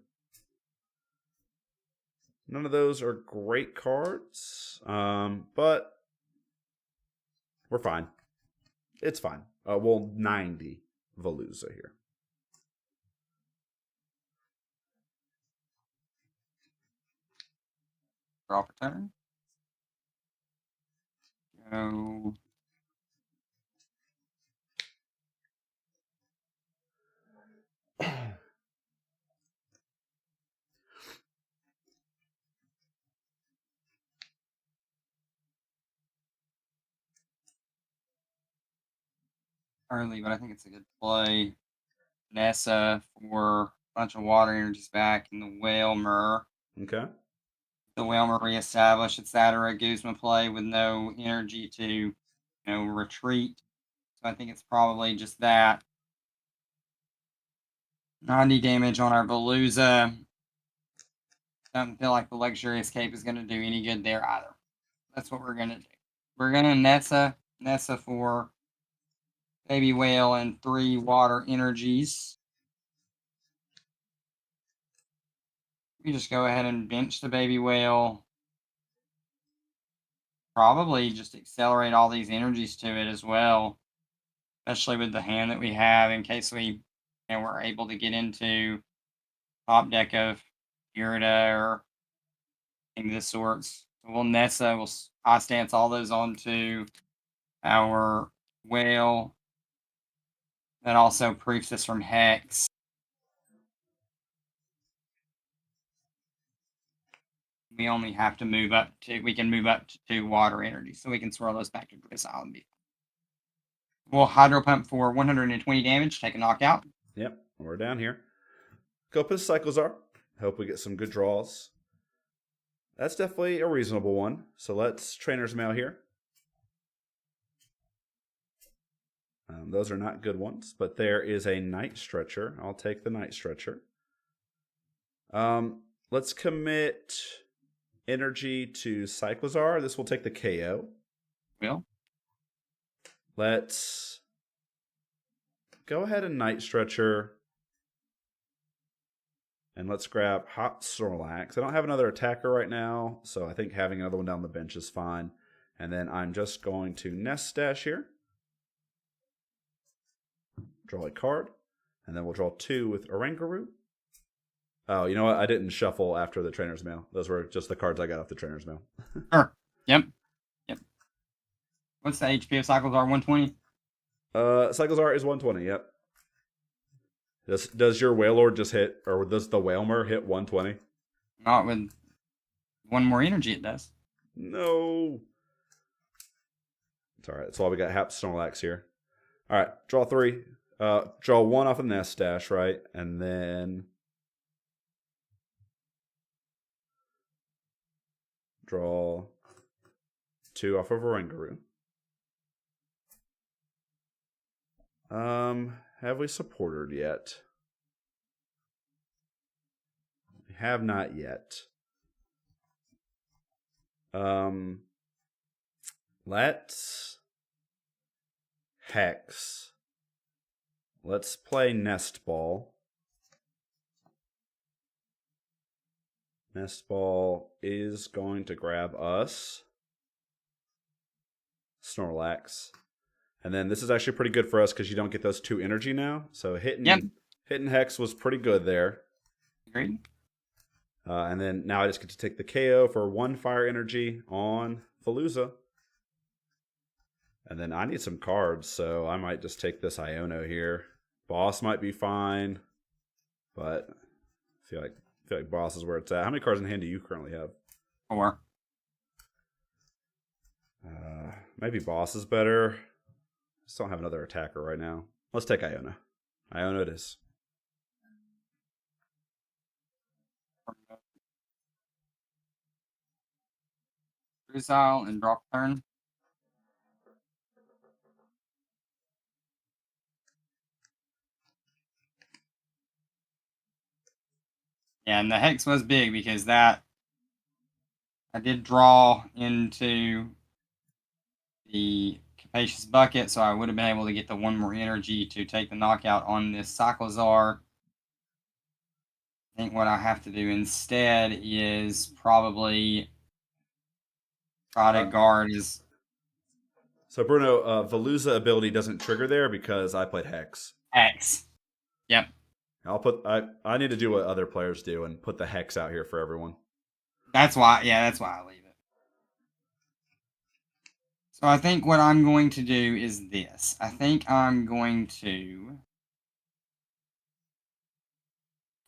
[SPEAKER 1] None of those are great cards, but we're fine. It's fine. Well, 90 Veluza here.
[SPEAKER 2] Draw for turn. Go. Early, but I think it's a good play. Nessa for a bunch of water energies back in the Wailmer.
[SPEAKER 1] Okay.
[SPEAKER 2] The Wailmer reestablished its that or a Guzma play with no energy to, retreat. So I think it's probably just that. 90 damage on our Veluza. Don't feel like the Luxurious Cape is going to do any good there either. That's what we're going to do. We're going to Nessa for Baby Whale and 3 water energies. We just go ahead and bench the Baby Whale. Probably just accelerate all these energies to it as well. Especially with the hand that we have in case we're able to get into top deck of Irida or anything of this sorts. So we'll Nessa, we'll high stance all those onto our Whale. That also proofs us from Hex. We only have to we can move up to 2 water energy, so we can swirl those back to this island. We'll Hydro Pump for 120 damage, take a knockout.
[SPEAKER 1] Yep, we're down here. Go put Cyclizar. Hope we get some good draws. That's definitely a reasonable one. So let's Trainer's Mail here. Those are not good ones, but there is a Night Stretcher. I'll take the Night Stretcher. Let's commit energy to Cyclizar. This will take the KO.
[SPEAKER 2] Will.
[SPEAKER 1] Let's go ahead and Night Stretcher. And let's grab Hot Snorlax. I don't have another attacker right now, so I think having another one down the bench is fine. And then I'm just going to Nest Stash here. Draw a card. And then we'll draw 2 with Oranguru. Oh, you know what? I didn't shuffle after the Trainer's Mail. Those were just the cards I got off the Trainer's Mail.
[SPEAKER 2] Sure. Yep. What's the HP of Cyclizar? 120?
[SPEAKER 1] Cyclizar is 120, yep. Does your Wailord just hit, or does the Wailmer hit 120?
[SPEAKER 2] Not with 1 more energy, it does.
[SPEAKER 1] No. It's all right. That's all we got. Hap Snorlax here. All right. Draw 3. Draw 1 off of Nest Stash, right? And then draw 2 off of Oranguru. Have we supported yet? We have not yet. Let's Hex. Let's play Nest Ball. Nest Ball is going to grab us Snorlax. And then this is actually pretty good for us because you don't get those 2 energy now. So hitting Hex was pretty good there.
[SPEAKER 2] Agreed.
[SPEAKER 1] And then now I just get to take the KO for 1 fire energy on Veluza. And then I need some cards, so I might just take this Iono here. Boss might be fine, but I feel like I feel like boss is where it's at. How many cards in hand do you currently have?
[SPEAKER 2] 4.
[SPEAKER 1] Maybe boss is better. Just don't have another attacker right now. Let's take Iona. Iona it is.
[SPEAKER 2] Exile and drop turn. Yeah, and the hex was big because that I did draw into the Capacious Bucket, so I would have been able to get the 1 more energy to take the knockout on this Cyclozar. I think what I have to do instead is probably try to guard his
[SPEAKER 1] So Bruno, Veluza ability doesn't trigger there because I played Hex.
[SPEAKER 2] X. Yep.
[SPEAKER 1] I need to do what other players do and put the Hex out here for everyone.
[SPEAKER 2] That's why I leave it. So I think what I'm going to do is this. I think I'm going to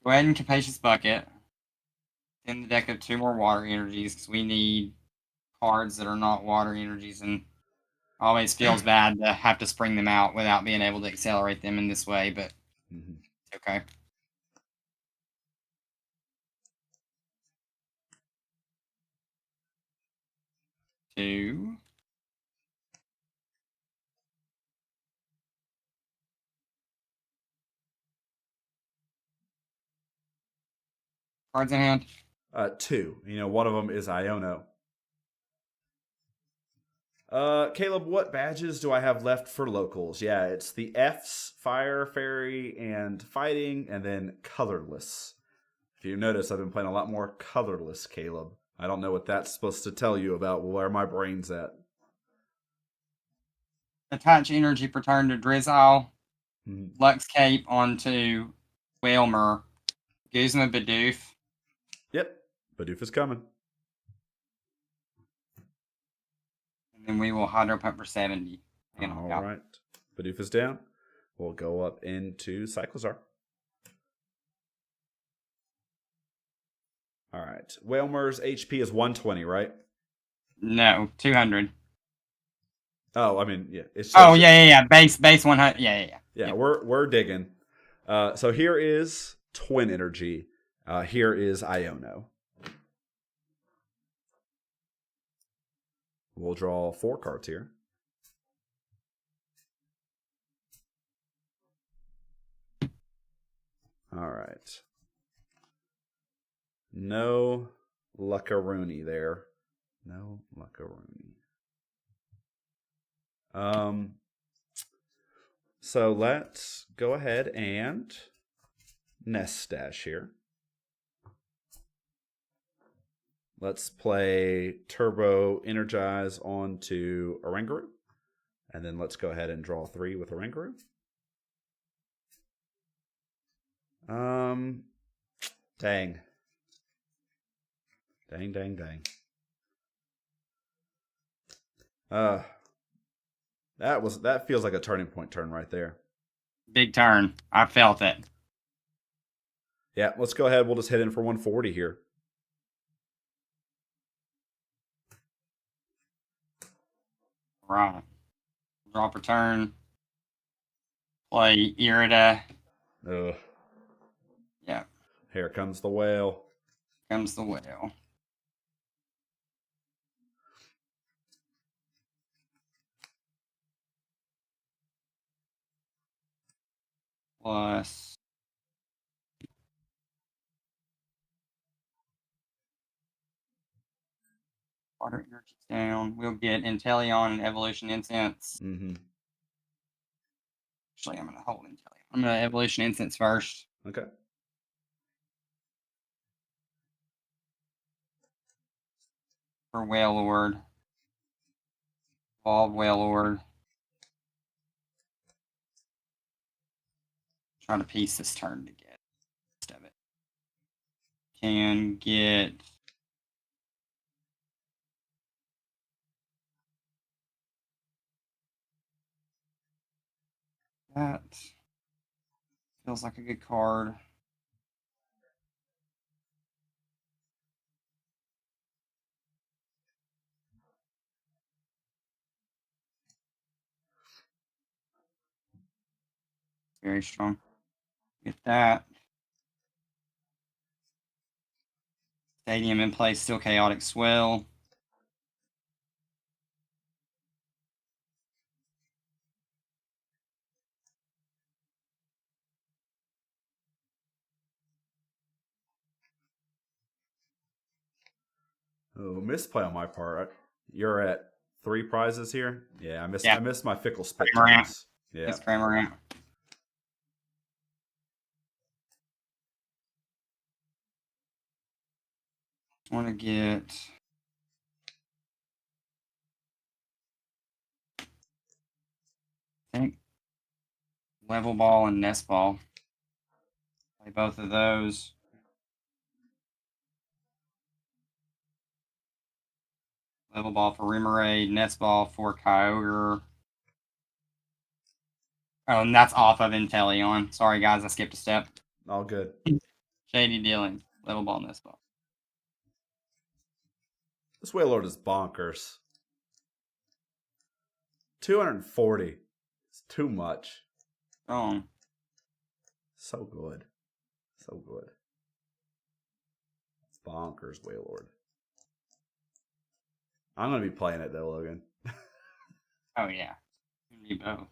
[SPEAKER 2] go ahead and Capacious Bucket in the deck of 2 more water energies because we need cards that are not water energies, and always feels bad to have to spring them out without being able to accelerate them in this way, but okay. Two. Cards in hand.
[SPEAKER 1] 2. One of them is Iono. Caleb, what badges do I have left for locals? Yeah, it's the F's, Fire, Fairy, and Fighting, and then Colorless. If you notice, I've been playing a lot more Colorless, Caleb. I don't know what that's supposed to tell you about where my brain's at.
[SPEAKER 2] Attach energy per turn to Drizzile. Lux Cape onto Wailmer. Guzma Bidoof.
[SPEAKER 1] Yep, Bidoof is coming.
[SPEAKER 2] And then we will Hydro Pump for 70.
[SPEAKER 1] All right. Bidoof is down. We'll go up into Cyclozar. All right. Wailmer's HP is 120, right?
[SPEAKER 2] No, 200.
[SPEAKER 1] Oh, I mean, yeah.
[SPEAKER 2] Yeah. Base 100. Yeah.
[SPEAKER 1] Yeah, we're digging. So here is Twin Energy. Here is Iono. We'll draw 4 cards here. All right. No Luckaroony there. No Luckaroony. So let's go ahead and Nest Stash here. Let's play Turbo Energize onto Oranguru. And then let's go ahead and draw 3 with Oranguru. Dang. That feels like a turning point turn right there.
[SPEAKER 2] Big turn. I felt it.
[SPEAKER 1] Yeah, let's go ahead. We'll just hit in for 140 here.
[SPEAKER 2] Right. Draw per turn. Play Irida.
[SPEAKER 1] Ugh.
[SPEAKER 2] Yeah.
[SPEAKER 1] Here comes the whale.
[SPEAKER 2] Comes the whale. Plus water energy's down. We'll get Inteleon and Evolution Incense. Actually, I'm going to hold Inteleon. I'm going to Evolution Incense first.
[SPEAKER 1] Okay.
[SPEAKER 2] For Wailord. Evolve Wailord. Try to piece this turn to get most of it. Can get that. Feels like a good card. very strong. Get that. Stadium in place, still chaotic swell.
[SPEAKER 1] Oh, misplay on my part. You're at 3 prizes here. Yeah, I missed.
[SPEAKER 2] Yeah.
[SPEAKER 1] I missed my fickle spit
[SPEAKER 2] Kramer out.
[SPEAKER 1] turns. Yeah.
[SPEAKER 2] It's Kramer out. Want to get. I think level ball and nest ball. Play both of those. Level ball for Remoraid, nest ball for Kyogre. Oh, and that's off of Inteleon. Sorry, guys, I skipped a step.
[SPEAKER 1] All good.
[SPEAKER 2] Shady dealing. Level ball, nest ball.
[SPEAKER 1] This Wailord is bonkers. 240. It's too much.
[SPEAKER 2] Strong.
[SPEAKER 1] So good. So good. It's bonkers, Wailord. I'm going to be playing it, though, Logan.
[SPEAKER 2] Oh, yeah. You need both.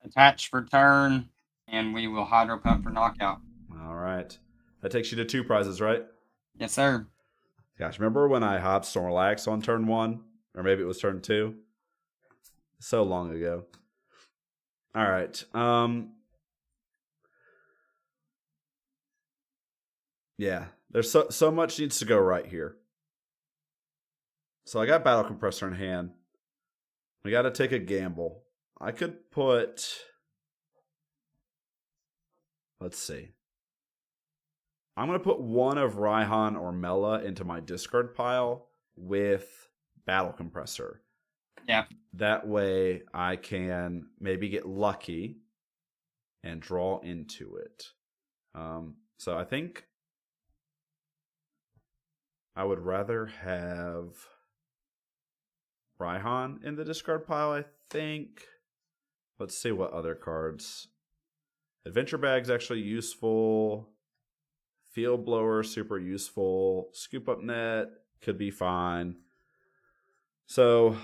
[SPEAKER 2] Attach for turn, and we will Hydro Pump for knockout.
[SPEAKER 1] All right. That takes you to 2 prizes, right?
[SPEAKER 2] Yes, sir.
[SPEAKER 1] Gosh, remember when I hopped Snorlax on turn 1? Or maybe it was turn 2? So long ago. All right. Yeah, there's so much needs to go right here. So I got Battle Compressor in hand. We got to take a gamble. I could put... Let's see. I'm going to put one of Raihan or Mela into my discard pile with Battle Compressor.
[SPEAKER 2] Yeah.
[SPEAKER 1] That way I can maybe get lucky and draw into it. So I think I would rather have Raihan in the discard pile, I think. Let's see what other cards. Adventure Bag's actually useful. Field Blower, super useful. Scoop Up Net could be fine. So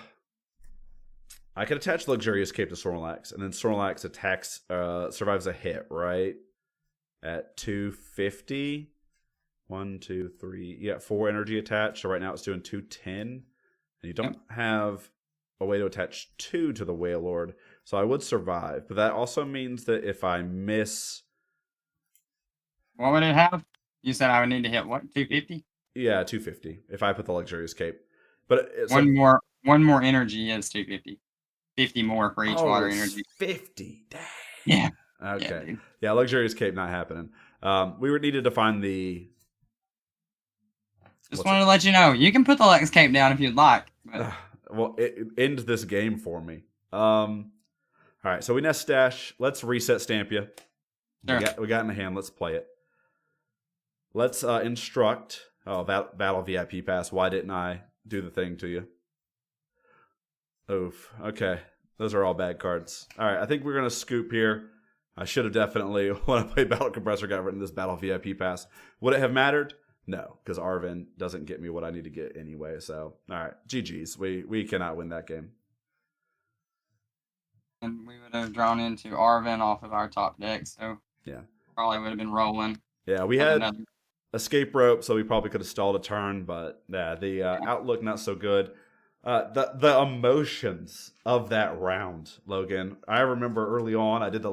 [SPEAKER 1] I could attach Luxurious Cape to Snorlax, and then Snorlax attacks, survives a hit, right? At 250. 1, 2, 3. Yeah, 4 energy attached. So right now it's doing 210. And you don't have a way to attach 2 to the Wailord. So I would survive. But that also means that if I miss...
[SPEAKER 2] What would it have? You said I would need to hit what? 250?
[SPEAKER 1] Yeah, 250 if I put the Luxurious Cape. But
[SPEAKER 2] one more energy is 250. 50 more for each water energy.
[SPEAKER 1] 50. Dang.
[SPEAKER 2] Yeah.
[SPEAKER 1] Okay. Yeah, Luxurious Cape not happening. We were needed to find the...
[SPEAKER 2] Just wanted to let you know. You can put the Lux Cape down if you'd like. But...
[SPEAKER 1] well, it ends this game for me. All right, so we nest stash. Let's reset Stampia.
[SPEAKER 2] Sure.
[SPEAKER 1] We got in the hand. Let's play it. Let's instruct. Oh, Battle VIP Pass. Why didn't I do the thing to you? Oof. Okay. Those are all bad cards. All right, I think we're going to scoop here. I should have definitely, when I played Battle Compressor, got rid of this Battle VIP Pass. Would it have mattered? No, because Arven doesn't get me what I need to get anyway. So, all right, GG's. We cannot win that game.
[SPEAKER 2] And we would have drawn into Arven off of our top deck, so
[SPEAKER 1] yeah,
[SPEAKER 2] probably would have been rolling.
[SPEAKER 1] Yeah, we had escape rope, so we probably could have stalled a turn, but yeah, the outlook not so good. The emotions of that round, Logan. I remember early on, I did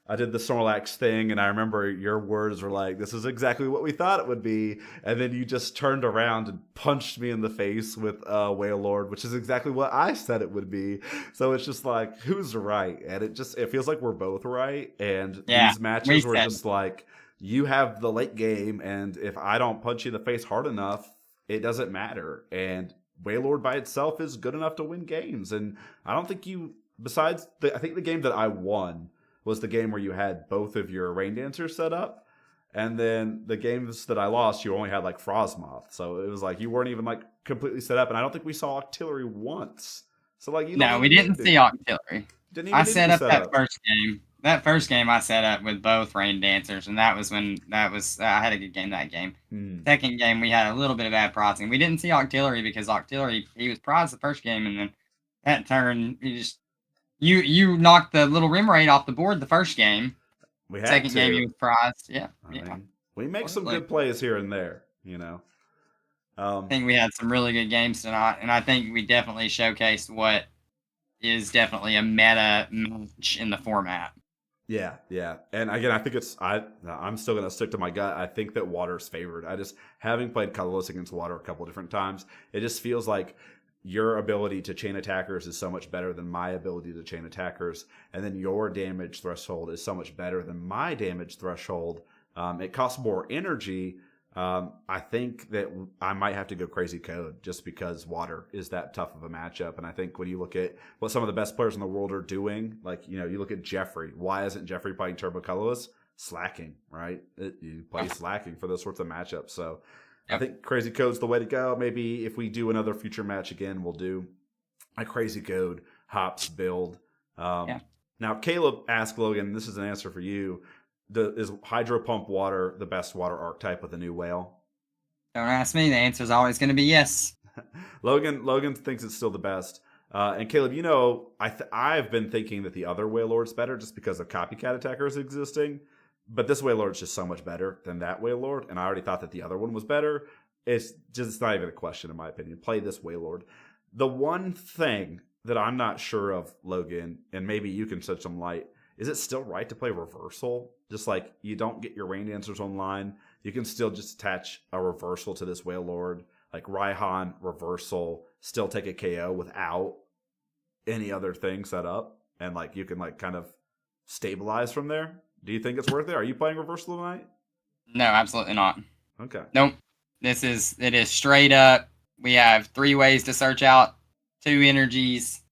[SPEAKER 1] I did the Snorlax thing, and I remember your words were like, "This is exactly what we thought it would be," and then you just turned around and punched me in the face with Wailord, which is exactly what I said it would be. So it's just like, who's right? And it feels like we're both right, and these matches were just like, you have the late game, and if I don't punch you in the face hard enough, it doesn't matter. And Wailord by itself is good enough to win games, and I don't think I think the game that I won was the game where you had both of your Rain Dancers set up, and then the games that I lost, you only had like Frostmoth, so it was like you weren't even like completely set up, and I don't think we saw Octillery once. So like,
[SPEAKER 2] we didn't see Octillery.
[SPEAKER 1] Didn't
[SPEAKER 2] I
[SPEAKER 1] even need to
[SPEAKER 2] set
[SPEAKER 1] be
[SPEAKER 2] up
[SPEAKER 1] set
[SPEAKER 2] that
[SPEAKER 1] up.
[SPEAKER 2] first game. That first game I set up with both rain dancers, and that was I had a good game that game.
[SPEAKER 1] Hmm.
[SPEAKER 2] Second game we had a little bit of bad pricing. We didn't see Octillery because Octillery he was prized the first game, and then that turn you knocked the little rim rate off the board the first game.
[SPEAKER 1] We had
[SPEAKER 2] Second game you
[SPEAKER 1] to.
[SPEAKER 2] was prized. Yeah,
[SPEAKER 1] I
[SPEAKER 2] yeah.
[SPEAKER 1] mean, we make some
[SPEAKER 2] Absolutely.
[SPEAKER 1] good plays here and there, you know.
[SPEAKER 2] I think we had some really good games tonight, and I think we definitely showcased what is definitely a meta match in the format.
[SPEAKER 1] Yeah, yeah. And again, I think I'm still gonna stick to my gut. I think that water's favored. I just having played colorless against water a couple different times, it just feels like your ability to chain attackers is so much better than my ability to chain attackers, and then your damage threshold is so much better than my damage threshold. It costs more energy. I think that I might have to go crazy code just because water is that tough of a matchup. And I think when you look at what some of the best players in the world are doing, like, you know, you look at Jeffrey. Why isn't Jeffrey playing Turbo Colorless? Slacking, right? You play slacking for those sorts of matchups. So I
[SPEAKER 2] Yep.
[SPEAKER 1] think crazy code's the way to go. Maybe if we do another future match again, we'll do a crazy code hops build.
[SPEAKER 2] Yeah.
[SPEAKER 1] Now, Caleb asked Logan, this is an answer for you. Is hydro pump water the best water archetype with a new whale?
[SPEAKER 2] Don't ask me. The answer is always going to be yes.
[SPEAKER 1] Logan thinks it's still the best. And Caleb, you know, I've been thinking that the other Wailord's better just because of copycat attackers existing. But this Wailord's just so much better than that Wailord, and I already thought that the other one was better. It's not even a question in my opinion. Play this Wailord. The one thing that I'm not sure of, Logan, and maybe you can shed some light, is it still right to play reversal? Just like you don't get your rain dancers online, you can still just attach a reversal to this Wailord, like Raihan reversal, still take a KO without any other thing set up, and like you can like kind of stabilize from there. Do you think it's worth it? Are you playing reversal tonight?
[SPEAKER 2] No, absolutely not.
[SPEAKER 1] Okay.
[SPEAKER 2] Nope. It is straight up. We have 3 ways to search out 2 energies,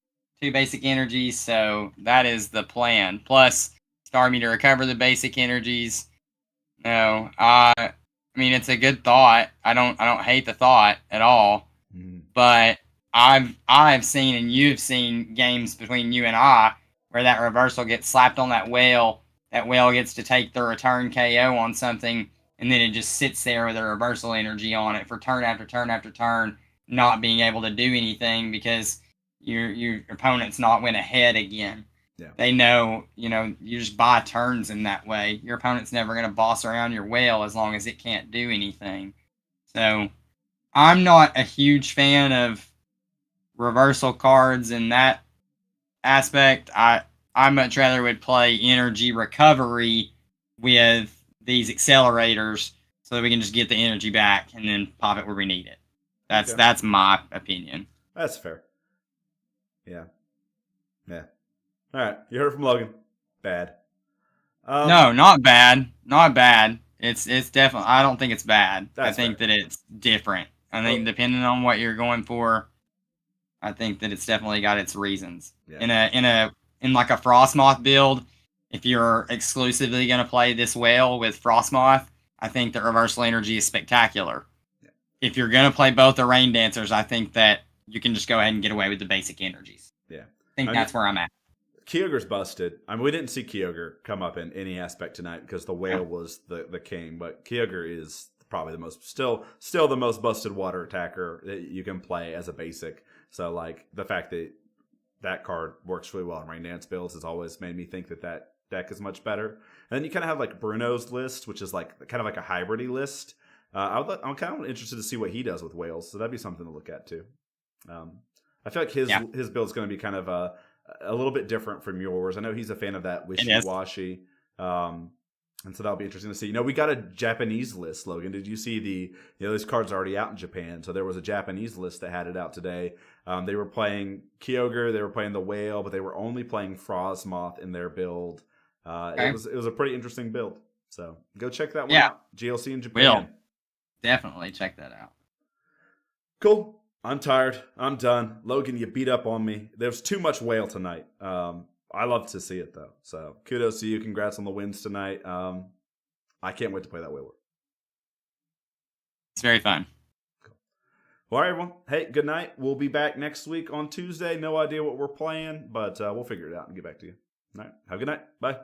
[SPEAKER 2] 2 basic energies. So that is the plan. Plus, star me to recover the basic energies. No, I mean it's a good thought. I don't hate the thought at all.
[SPEAKER 1] Mm-hmm.
[SPEAKER 2] But I've seen and you've seen games between you and I where that reversal gets slapped on that whale. That whale gets to take the return KO on something, and then it just sits there with a reversal energy on it for turn after turn after turn, not being able to do anything because your opponent's not went ahead again.
[SPEAKER 1] Yeah.
[SPEAKER 2] They know, you just buy turns in that way. Your opponent's never going to boss around your whale as long as it can't do anything. So I'm not a huge fan of reversal cards in that aspect. I much rather would play energy recovery with these accelerators so that we can just get the energy back and then pop it where we need it.
[SPEAKER 1] Okay.
[SPEAKER 2] That's my opinion.
[SPEAKER 1] That's fair. Yeah. Yeah. All right. You heard from Logan. Bad.
[SPEAKER 2] No, not bad. Not bad. It's definitely. I don't think it's bad. I think
[SPEAKER 1] fair.
[SPEAKER 2] that it's different. I think depending on what you're going for, I think that it's definitely got its reasons.
[SPEAKER 1] Yeah.
[SPEAKER 2] In like a Frostmoth build, if you're exclusively going to play this whale with Frostmoth, I think that reversal energy is spectacular.
[SPEAKER 1] Yeah.
[SPEAKER 2] If you're going to play both the rain dancers, I think that you can just go ahead and get away with the basic energies.
[SPEAKER 1] Yeah.
[SPEAKER 2] I think that's where I'm at.
[SPEAKER 1] Kyogre's busted. I mean, we didn't see Kyogre come up in any aspect tonight because the whale was the king, but Kyogre is probably the most still the most busted water attacker that you can play as a basic. So like the fact that that card works really well in rain dance builds has always made me think that deck is much better. And then you kind of have like Bruno's list, which is like kind of like a hybridy list. I'm kind of interested to see what he does with whales, so that'd be something to look at too. I feel like his build is going to be kind of a little bit different from yours. I know he's a fan of that wishy-washy. And so that'll be interesting to see. We got a Japanese list, Logan. Did you see this card's already out in Japan. So there was a Japanese list that had it out today. They were playing Kyogre, they were playing the whale, but they were only playing Frostmoth in their build. It was a pretty interesting build. So go check that one out. GLC in Japan.
[SPEAKER 2] Will definitely check that out.
[SPEAKER 1] Cool. I'm tired. I'm done. Logan, you beat up on me. There's too much whale tonight. I love to see it, though. So kudos to you. Congrats on the wins tonight. I can't wait to play that Wailord.
[SPEAKER 2] It's very fun.
[SPEAKER 1] Cool. Well, all right, everyone. Hey, good night. We'll be back next week on Tuesday. No idea what we're playing, but we'll figure it out and get back to you. All right. Have a good night. Bye.